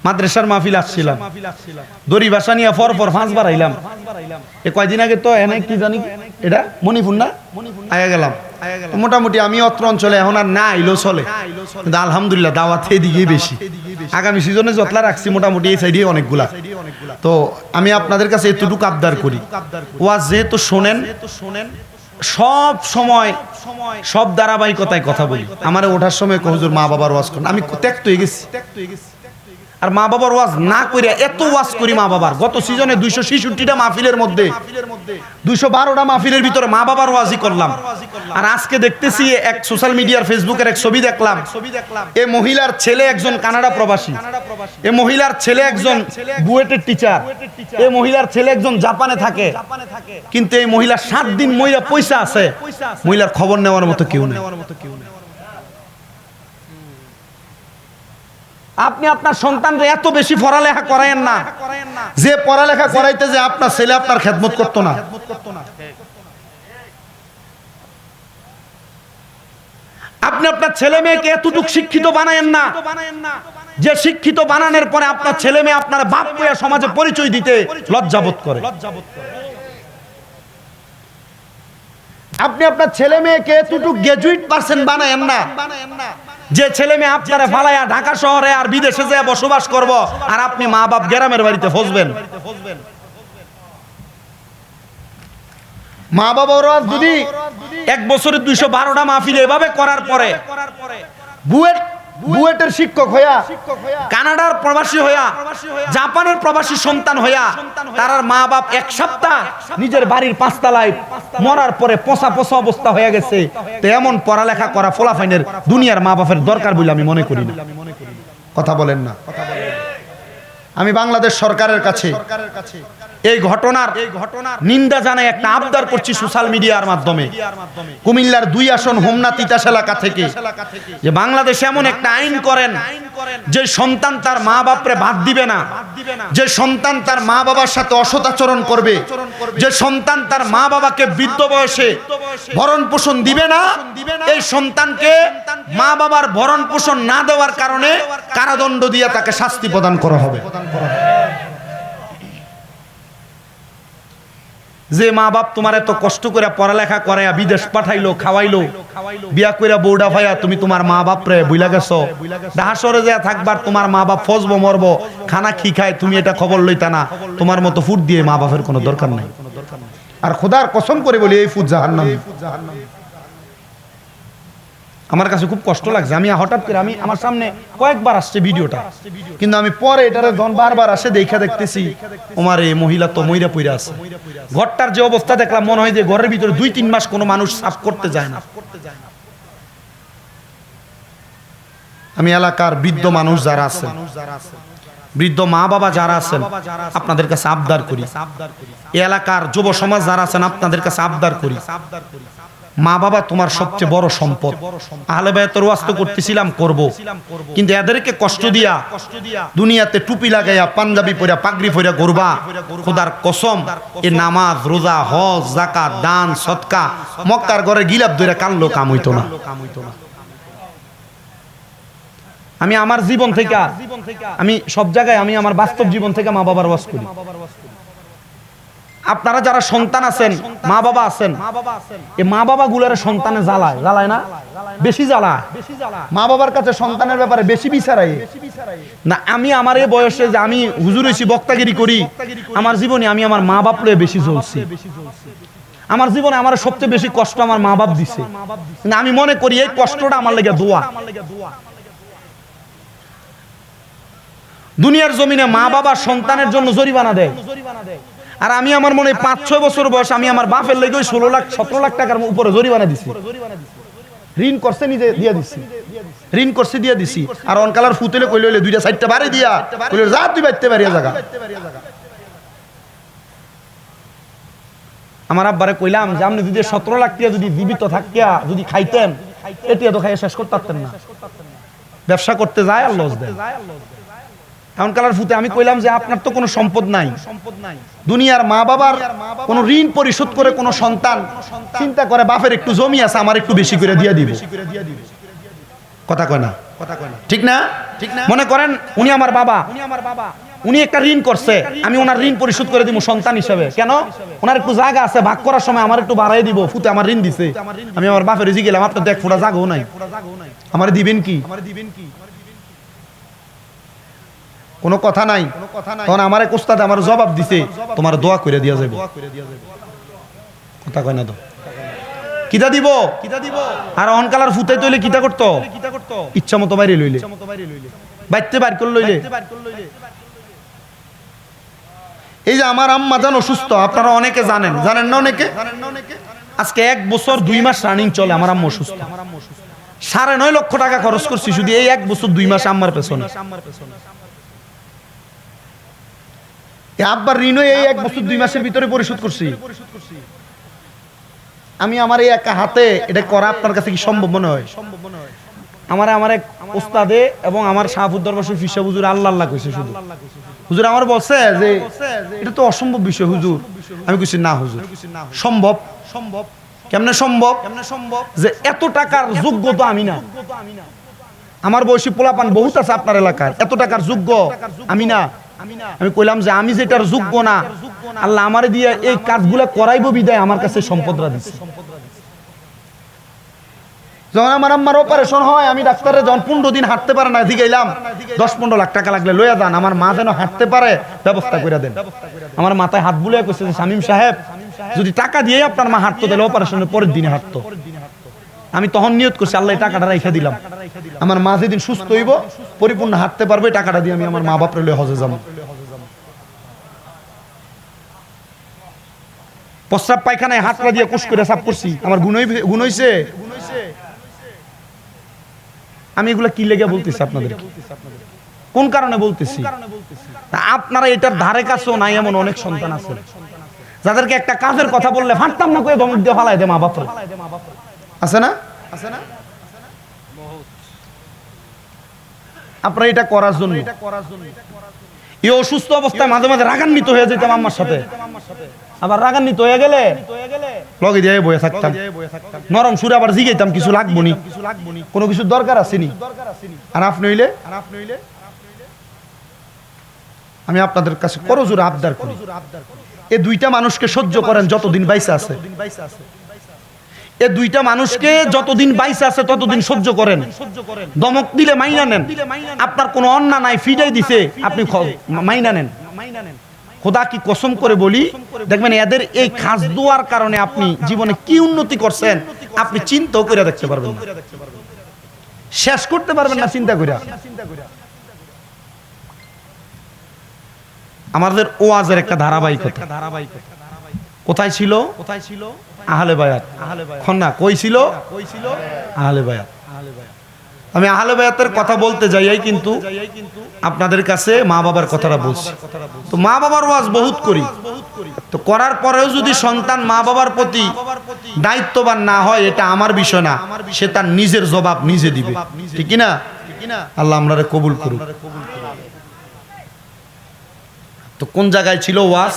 মাদ্রাসার মাহফিল আসছিলাম, দড়ি ভাষা নিয়ে পর 5বার আইলাম। এ কয়দিন আগে তো এনে কি জানি এটা মণিপুর না আয়া গেলাম। মোটামুটি আমি অত্র অঞ্চলে এখন আর না আইলেও চলে, কিন্তু আলহামদুলিল্লাহ দাওয়াত এদিকেই বেশি। আগামী সিজনে যতলা রাখছি মোটামুটি এই সাইডে অনেকগুলা। তো আমি আপনাদের কাছে এতটুকু আবদার করি, ওয়াজ যেহেতু শোনেন, সব সময় সব ধারাবাহিকতায় কথা বলি। আমার ওঠার সময় হুজুর মা বাবার ওয়াজ করেন, আমি ত্যাক্ত হয়ে গেছি। আর মা বাবার ওয়াজ না করে এত ওয়াজ করি মা বাবার। গত সিজনে 266টা মাহফিলের মধ্যে 212টা মাহফিলের ভিতরে মা বাবার ওয়াজই করলাম। আর আজকে দেখতেছি এক সোশ্যাল মিডিয়ার ফেসবুকের এক ছবি দেখলাম, এই মহিলার ছেলে একজন কানাডা প্রবাসী, এই মহিলার ছেলে একজন বুয়েটের টিচার, এই মহিলার ছেলে একজন জাপানে থাকে, কিন্তু এই মহিলা 7 দিন মহিলা পয়সা আছে, মহিলার খবর নেওয়ার মতো কেউ নেই। আপনি আপনার সন্তানরা এত বেশি পড়ালেখা করায়েন না, যে পড়ালেখা করাইতে যে আপনার ছেলে আপনার খেদমত করতো না। আপনি আপনার ছেলে মেয়েকে এতটুকু শিক্ষিত বানায়েন না যে শিক্ষিত বানানোর পরে আপনার ছেলে মেয়ে আপনার বাপ বইয়া সমাজে পরিচয় দিতে লজ্জাবোধ করে। আপনি আপনার ছেলে মেয়েকে এতটুকু গ্রাজুয়েট পার্সন বানায়েন না যে ছেলে মেয়ে আপনারা ফালাইয়া ঢাকা শহরে আর বিদেশে যেয়ে বসবাস করব, আর আপনি মা বাপ গ্রামের বাড়িতে ফসবেন। মা বাবারা যদি 1 বছরে 212টা মাহফিল এভাবে করার পরে বুয়েটের শিক্ষক হইয়া, কানাডার প্রবাসী হইয়া, জাপানের প্রবাসী সন্তান হইয়া, তার মা বাপ 1 সপ্তাহ নিজের বাড়ির 5 তলায় মরার পরে পচা পচা অবস্থা হয়ে গেছে, তো এমন পড়ালেখা করা ফলাফাইনের দুনিয়ার মা বাপের দরকার বলে আমি মনে করি না। কথা বলেন না। আমি বাংলাদেশ সরকারের কাছে এই ঘটনার নিন্দা জানাই একটা আবদার করছি সোশ্যাল মিডিয়ার মাধ্যমে। কুমিল্লার 2 আসন হোমনা তিতাস এলাকা থেকে যে বাংলাদেশে এমন একটা আইন করেন যে সন্তান তার মা বাপরে বাদ দিবে না, যে সন্তান তার মা বাবার সাথে অসৎ আচরণ করবে, যে সন্তান তার মা বাবাকে বৃদ্ধ বয়সে ভরণ পোষণ দিবে না, এই সন্তানকে মা বাবার ভরণ পোষণ না দেওয়ার কারণে কারাদণ্ড দিয়ে তাকে শাস্তি প্রদান করা হবে। যে মা বাপ তোমার এত কষ্ট করে পড়ালেখা করাইয়া বিদেশ পাঠাইলো, খাওয়াইলো, বিয়া কইরা বউডা ভাইয়া তুমি তোমার মা বাপ রে বুইলা গেছো, ঢাকা শহরে যা থাকবার তোমার মা বাপ ফসবো মরবো, খানা কি খায় তুমি এটা খবর লইতা না, তোমার মতো ফুট দিয়ে মা বাপের কোনো দরকার নাই। আর খোদার কসম করে বলি এই ফুট জাহান্নামী। আমার কাছে খুব কষ্ট লাগছে। আমি হঠাৎ করে আমার সামনে কয়েকবার আসছে ভিডিওটা, কিন্তু আমি পরে এটারে যখন বারবার আসে দেখতেছি ওমার এই মহিলা তো মইরা পইরা আছে। ঘরটার যে অবস্থা দেখলাম মনে হয় যে ঘরের ভিতরে 2-3 মাস কোনো মানুষ সাফ করতে যায় না। আমি এলাকার বৃদ্ধ মানুষ যারা আছেন, বৃদ্ধ মা বাবা যারা আছেন, আপনাদের কাছে আবদার করি, এই এলাকার যুব সমাজ যারা আছেন আপনাদের কাছে আবদার করি, মা বাবা তোমার সবচেয়ে বড় সম্পদ। আহলে বায়াতের ওয়াজ তো করতেছিলাম, করব, কিন্তু এদেরকে কষ্ট দিয়া দুনিয়াতে টুপি লাগাইয়া পাঞ্জাবি পরা পাগড়ি পরা ঘুরবা, খোদার কসম এ নামাজ রোজা হজ যাকাত দান সদকা মক্কার ঘরে গিলাপ ধরে কানলো কাম হইতো না। আমি আমার জীবন থেকে, আমি সব জায়গায় আমি আমার বাস্তব জীবন থেকে মা বাবার ওয়াজ করি। আপনারা যারা সন্তান আছেন, মা বাবা আছেন, এই মা বাবা গুলার সন্তানে জ্বালায় না, বেশি জ্বালায় মা বাবার কাছে সন্তানের ব্যাপারে বেশি বিচারাই না। আমি আমার এই বয়সে যে আমি হুজুর হইছি, বক্তাগিরি করি, আমার জীবনে আমি আমার মা বাপ লয়ে বেশি জ্বলছি। আমার জীবনে আমার সবচেয়ে বেশি কষ্ট আমার মা বাপ দিছে, না আমি মনে করি এই কষ্টটা আমার লেগে দোয়া। দুনিয়ার জমিনে মা বাবা সন্তানের জন্য জরিমানা দেয়, আর আমি আমার মনে 5-6 বছর বয়স আমি আমার বাপের লেগে 16-17 লাখ টাকার উপরে জরিমানা দিছি। ঋণ করছে নিজে দিয়া দিছি, ঋণ করছে দিয়া দিছি। আর অনকালার ফুতেলে কইলে 2-4টা বাড়ি দিয়া কইলে যা তুই বাইতে পারিয়া জায়গা। আমার আব্বারে কইলাম যে আপনি যদি 17 লাখ টাকা যদি জীবিত থাকিয়া যদি খাইতেন, এটা তো খাইয়া শেষ করতে পারতেন না। ব্যবসা করতে যায় আর লস দেয়। এখন কালার ফুতে আমি কইলাম যে আপনার তো কোনো সম্পদ নাই, দুনিয়ার মা বাবার কোনো ঋণ পরিশোধ করে কোনো সন্তান চিন্তা করে বাপের একটু জমি আছে আমার একটু বেশি করে দিয়ে দিবে। কথা কয় না, ঠিক না? মনে করেন উনি আমার বাবা, উনি একটা ঋণ করছে, আমি ওনার ঋণ পরিশোধ করে দিব সন্তান হিসেবে। কেন? ওনার একটু জায়গা আছে, ভাগ করার সময় আমার একটু বাড়াই দিব। ফুতে আমার ঋণ দিছে, আমি আমার বাপের জি গেলাম আপনার দেখ ফোটা জাগাও নাই, আমার দিবেন কি? কোনো কথা নাই। তখন আমার এক ওস্তাদ আমার জবাব দিছে, তোমার দোয়া করে দিয়া যাবে। কথা কয় না তো, কিতা দিব? আর অনকালার ফুটাই তৈলে কিতা করতো, ইচ্ছা মতো বাইরে লইলে বাইতে বার করে লইলে। এই যে আমার আম্মা জান অসুস্থ, আপনারা অনেকে জানেন, জানেন না অনেকে? আজকে 1 বছর 2 মাস রানিং চলে আমার আম্মা অসুস্থ। 9.5 লক্ষ টাকা খরচ করছি শুধু এই 1 বছর 2 মাস আম্মার পেছনে। আব্বার ঋণ এই 1 বছর 2 মাসের ভিতরে পরিশোধ করছি। আমি আমার এই একা হাতে এটা করা আপনার কাছে কি সম্ভব মনে হয়? আমার এক ওস্তাদে এবং আমার শাহপুর দরবার শরীফ ফিসা হুজুর আল্লাহ আল্লাহ কইছে শুধু। হুজুর আমার বলছে যে এটা তো অসম্ভব বিষয় হুজুর। আমি কইছি না হুজুর, সম্ভব। কেমনে সম্ভব? যে এত টাকার যোগ্য তো আমি না। আমার বয়সী পোলাপান বহুত আছে আপনার এলাকার, এত টাকার যোগ্য আমি না। আমি কইলাম যে আমি যেটার যোগ্য না, আল্লাহ আমারে দিয়ে এই কাজগুলো করাইবো বিদায় আমার কাছে সম্পদরা দিচ্ছে। যখন আমার আম্মার অপারেশন হয়, আমি ডাক্তারে যখন 15 দিন হাঁটতে পারে না দিগাইলাম 10-15 লাখ টাকা লাগলে লইয়া যান, আমার মা যেন হাঁটতে পারে ব্যবস্থা করে দেন। আমার মাথায় হাত বুলিয়ে কইছে যে শামীম সাহেব যদি টাকা দিয়ে আপনার মা হাঁটতো তাহলে অপারেশনের পরের দিনে হাঁটতো। আমি তখন নিয়ত করছি আল্লাহ এই টাকাটা রাইখা দিলাম, আমার মা যেদিন সুস্থ হইব পরিপূর্ণ হাঁটতে পারবে, টাকাটা দিয়ে আমি আমার মা বাপরে লইয়া হজে যাব। প্রস্রাব পায়খানায় হাতটা দিয়ে কুশ করে সাফ করছি, আমার গুণ হইছে। আমি এগুলা কি লেগে বলতেছি আপনাদের, কোন কারণে বলতেছি? আপনারা এটার ধারে কাছেও নাই এমন অনেক সন্তান আছে যাদেরকে একটা কাজের কথা বললে ফাঁটতাম না করে ধমক দিয়ে ফালাই দে মা বাপ। আছে না? আপনারা এটা করার জন্য এই অসুস্থ অবস্থায় মাঝে মাঝে রাগান্বিত হয়ে যেতাম আম্মার সাথে, আবার রাগান্বিত হয়ে গেলে লগে দিয়ে বয়ে থাকতাম, নরম সুরে আবার জিগাইতাম কিছু লাগবো নি, কোনো কিছু দরকার আসেনি। আর আপনি হইলে আমি আপনাদের কাছে করজোরে আবদার করি, এই 2টা মানুষকে সহ্য করেন যতদিন বাইসা আছে। এই 2টা মানুষকে যতদিন বাইসা আছে ততদিন সহ্য করেন। দমক দিলে মাইনা নেন, আপনার কোনো অন্যায় নাই, ফিডাই দিছে আপনি মাইনা নেন। খোদা কি কসম করে বলি, দেখবেন এদের এই খাস দোয়ার কারণে আপনি জীবনে কি উন্নতি করছেন আপনি চিন্তাও করে দেখতে পারবেন না, শেষ করতে পারবেন না চিন্তা করে। আমাদের ওয়াজের একটা ধারাবাহিকতা কোথায় ছিল? আহলে বায়াত। খন্না কই ছিল? আহলে বায়াত। আমি আহলে বায়াতের কথা বলতে যাই কিন্তু আপনাদের কাছে মা বাবার কথাটা বলছি। তো মা বাবার ওয়াজ বহুত করি, তো করার পরেও যদি সন্তান মা বাবার প্রতি দায়িত্ববান না হয় এটা আমার বিষয় না, সে তার নিজের জবাব নিজে দিবে, ঠিক না? আল্লাহ আমরারে কবুল করুক। তো কোন জায়গায় ছিল ওয়াজ?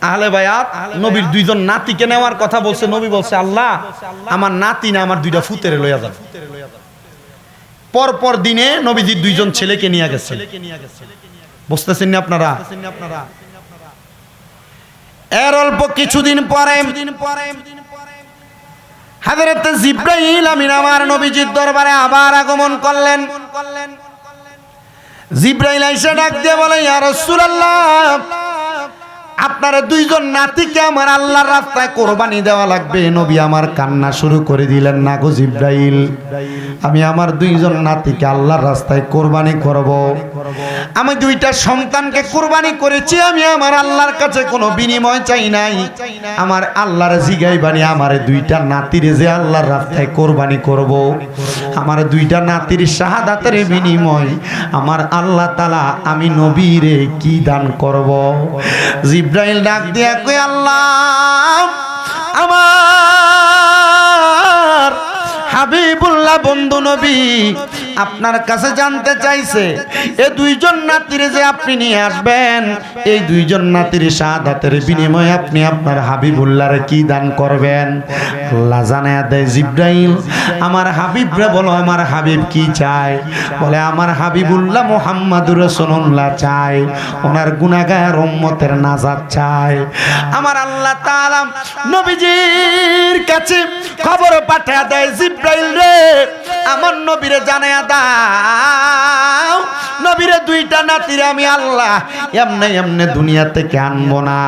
আহলে বায়াত নবীর 2জন নাতিকে নেওয়ার কথা বলছে। নবী বলছে আল্লাহ আমার নাতি না আমার 2টা ফুতেরে লইয়া যান। পর দিনে নবীজির 2জন ছেলেকে নিয়ে গেছে। বুঝতেছেন না আপনারা? এর অল্প কিছুদিন পরে হযরত জিবরাইল আমিন আমার নবীজির দরবারে আবার আগমন করলেন। জিবরাইল আইসা ডাক দিয়ে বলে ইয়া রাসূলুল্লাহ আপনারা 2জন নাতিকে আমার আল্লাহর রাস্তায় কোরবানি দেওয়া লাগবে। নবী আমার কান্না শুরু করে দিলেন, না গো জিবরাইল আমি আমার 2জন নাতিকে আল্লাহর রাস্তায় কোরবানি করব। আমি 2টা সন্তানকে কোরবানি করেছি, আমি আমার আল্লাহর কাছে কোনো বিনিময় চাই নাই। আমার আল্লাহর জিগাইবানি আমার 2টা নাতিরে যে আল্লাহর রাস্তায় কোরবানি করব, আমার 2টা নাতির শাহাদাতের বিনিময় আমার আল্লাহ তাআলা আমি নবীরে কি দান করব? জিবরাইল ডাক দিয়া কই আল্লাহ আমার হাবিবুল্লাহ বন্ধু নবী আপনার কাছে জানতে চাইছে এই 2জন নাতিরে যে আপনি নিয়ে আসবেন, এই 2জন নাতির শাহাদাতের বিনিময়ে আপনি আপনার হাবিবুল্লাহরে কি দান করবেন? আল্লাহ জানায়া দেয় জিবরাইল আমার হাবিবরে বলো আমার হাবিব কি চায়? বলে আমার হাবিবুল্লাহ মুহাম্মাদুর রাসূলুল্লাহ চায়, ওনার গুনাহগার উম্মতের নাজাত চায়। আমার আল্লাহ তাআলা নবীজির কাছে খবর পাঠিয়ে দেয় জিবরাইল রে আমার নবীরে জানায়া দাও নবীরে দুইটা নাতিরে আমি আল্লাহ এমনে এমনে দুনিয়া থেকে আনবো না।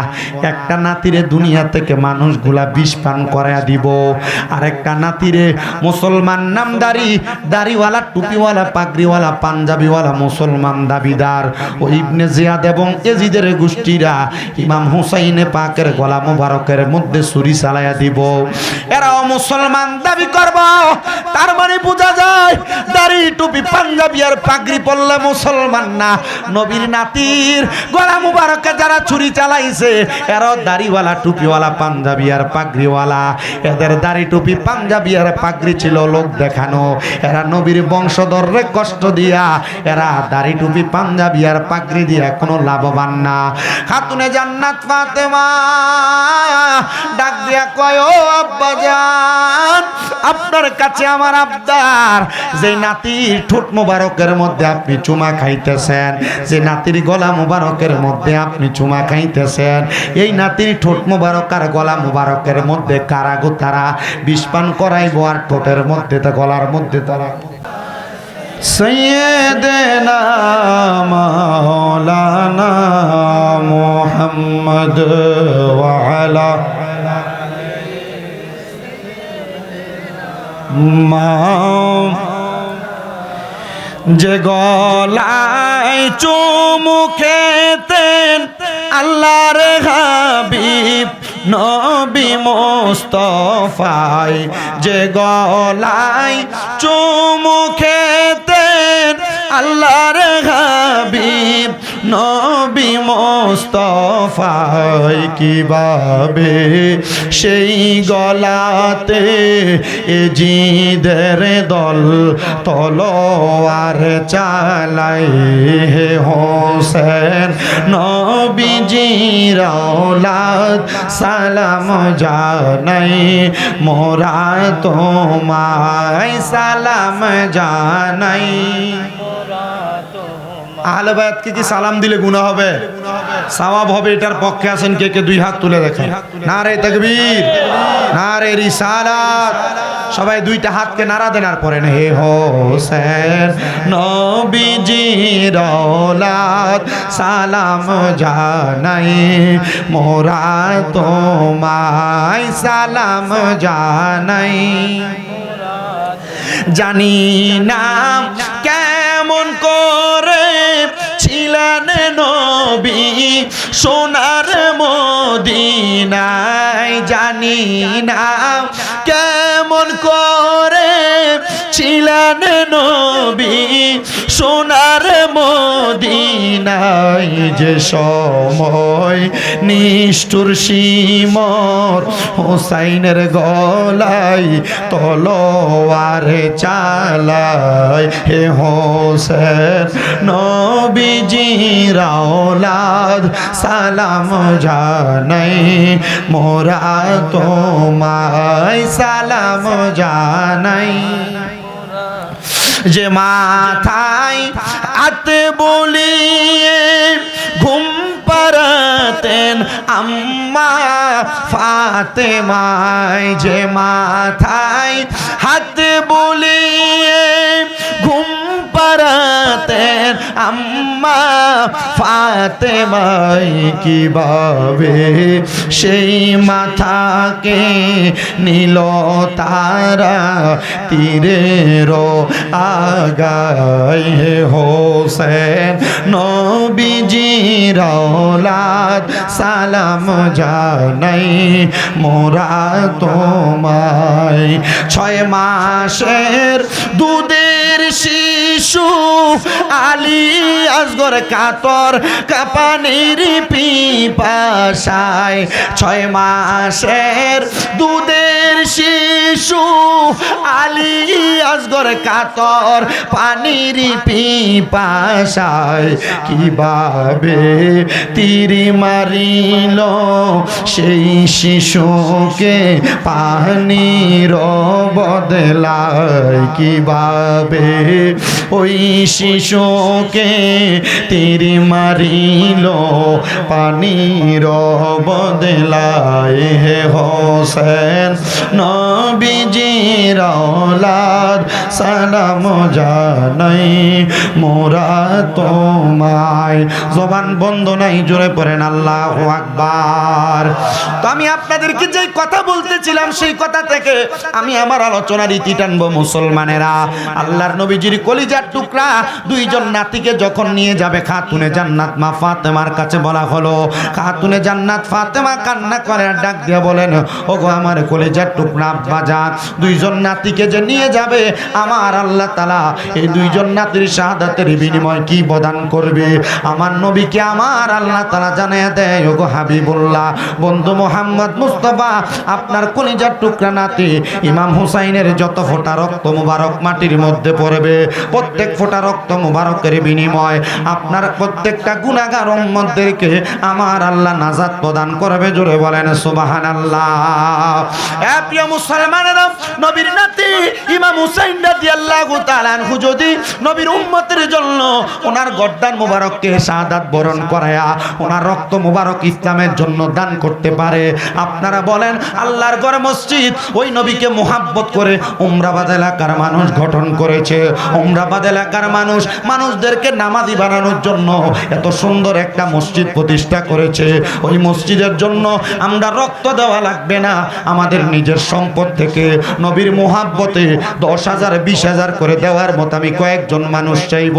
একটা নাতিরে দুনিয়া থেকে মানুষগুলা বিষ পান করায়া দিব, আর একটা নাতিরে মুসলমান নামদারি, দাড়িওয়ালা, টুপিওয়ালা, পাগড়িওয়ালা, পাঞ্জাবিওয়ালা মুসলমান দাবিদার ও ইবনে জিয়াদ এবং এজিদের গোষ্ঠীরা ইমাম হুসাইনে পাকের গলা মোবারকের মধ্যে ছুরি চালাইয়া দিব। এরাও মুসলমান দাবি করব, তার মানে বোঝা যায় দাড়ি, টুপি, পাঞ্জাবি আর পাগড়ি পরলে মুসলমান না। নবীর নাতির গলা মুবারকে যারা ছুরি চালাইছে এরাও দাড়িওয়ালা, টুপিওয়ালা, পাঞ্জাবি আর পাগড়িওয়ালা। এদের দাড়ি, টুপি, পাঞ্জাবি আর পাগড়ি ছিল লোক দেখানো। এরা নবীর বংশধররে কষ্ট দিয়া এরা দাড়ি, টুপি, পাঞ্জাবি আর পাগড়ি দিয়া কোনো লাভবান না। খাতুনে জান্নাত ফাতেমা ডাক দিয়া কয়, ও আব্বাজান, আপনার কাছে আমার আবদার, যে নাতির ঠোঁট মোবারকের মধ্যে আপনি চুমা খাইতেছেন, যে নাতির গলা মোবারকের মধ্যে আপনি চুমা খাইতেছেন, এই নাতির ঠোঁট মোবারক আর গলা মোবারকের মধ্যে কারাগো তারা বিষ পান করাইব, আর ঠোঁটের মধ্যে তা গলার মধ্যে তারা সৈয়দনা মাওলানা মুহাম্মদ ওয়া আলা যে গলায় চুমু খেতেন আল্লাহর হাবিব নবী মুস্তাফায়, যে গলায় চুমু খেতেন আল্লাহর হাবিব নবী মুস্তাফায়, কিভাবে সেই গলাতে এজিদের দল তলোয়ার চালাই, হে হোসেন নবীজির औलाद সালাম জানাই, মোরা তোমায় সালাম জানাই। আহলে বায়াতকে কি সালাম দিলে গুনাহ হবে? সওয়াব হবে। এটার পক্ষে আছেন কে কে? দুই হাত তুলে দেখেন। নারে তাকবীর, নারে রিসালাত। সবাই দুইটা হাতকে নাড়া দেন আর পড়েন, হে হোসেন নবীজির औलाद সালাম জানাই, মোরা তোমায় সালাম জানাই। জানি না কেমন করে ছিলেন নবী সোনার মদিনায়, জানি না কেমন করে ছিলেন নবী সোনার মদিনায়, যে সময় নিষ্ঠুর সিমর হোসাইনের গলায় তলোয়ার চালায়, হে হোসেন নবীজির औलाद সালাম জানাই, মোরা তোমায় সালাম জানাই। যে মাথায় হাত বুলিয়ে ঘুম পাড়াতেন আম্মা ফাতেমায়, যে মাথায় হাত বুলিয়ে ঘুম পাড়াতেন আম্মা ফাতেমায়, কিভাবে সেই মাথাকে নিল তারা তীরের আগায়, হে হোসেন নবীজির औलाद সালাম জানাই, মোরা তোমায়। 6 মাসের দুধের শিশু আলী আসগর কাতর কাপানির পিপাসায়, 6 মাসের দুধের শিশু আলী আসগর কাতর পানির পিপাসায়, কিভাবে তীর মারিল সেই শিশুকে পানির বদলায়, কিভাবে ওই শিশুকে তীর মারিল পানির বদলায় হে হোসেন নবীজির औलाद সালাম জানাই মোরা তোমায়। জবান বন্ধ নাই, জোরে পড়েন আল্লাহু আকবার। তো আমি আপনাদেরকে যে কথা বলতেছিলাম সেই কথা থেকে আমি আমার আলোচনার ইতি টানবো। মুসলমানেরা, আল্লাহর নবীজির কলিজার টুকরা দুইজন নাতিকে যখন নিয়ে যাবে খাতুনে জান্নাত মা ফাতেমার কাছে বলা হলো, খাতুনে জান্নাত ফাতেমা কান্না করে আর ডাক দিয়ে বলেন, ওগো আমার কলিজার টুকরা আব্বা জান, দুইজন নাতিকে যে নিয়ে যাবে আমার আল্লাহ তাআলা এই দুইজন নাতির শাহাদাতের বিনিময় কি প্রদান করবে আমার নবীকে আমার আল্লাহ তাআলা জানিয়ে দেয়, ওগো হাবিবুল্লাহ বন্ধু মুহাম্মদ মুস্তাফা, আপনার কলিজার টুকরা নাতি ইমাম হুসাইনের যত ফোঁটা রক্ত মুবারক মাটির মধ্যে পড়বে, প্রত্যেক ফোঁটা রক্ত মুবারকের বিনিময় আপনার প্রত্যেকটা গুনাহগার উম্মতদেরকে আমার আল্লাহ নাজাত প্রদান করবে। জোরে বলেন সুবহানাল্লাহ। এ প্রিয় মুসলমানেরা, নবীর নাতি ইমাম হুসাইন রাদিয়াল্লাহু তাআলা আনহু যদি নবীর উম্মতের জন্য ওনার গর্দান মুবারককে শাহাদাত বরণ করায়া ওনার রক্ত মুবারক ইসলামের জন্য দান করতে পারে, আপনারা বলেন আল্লাহর ঘর মসজিদ ওই নবীকে মুহাব্বত করে উমরাবাদ এলাকার মানুষ গঠন করেছে। উমরাবাদ এলাকার মানুষদেরকে নামাজি বানানোর জন্য এত সুন্দর একটা মসজিদ প্রতিষ্ঠা করেছে। ওই মসজিদের জন্য আমরা রক্ত দেওয়া লাগবে না, আমাদের নিজের সম্পদ থেকে নবীর মুহাব্বতে 10,000 20,000 করে দেওয়ার মতো আমি কয়েকজন মানুষ চাইব।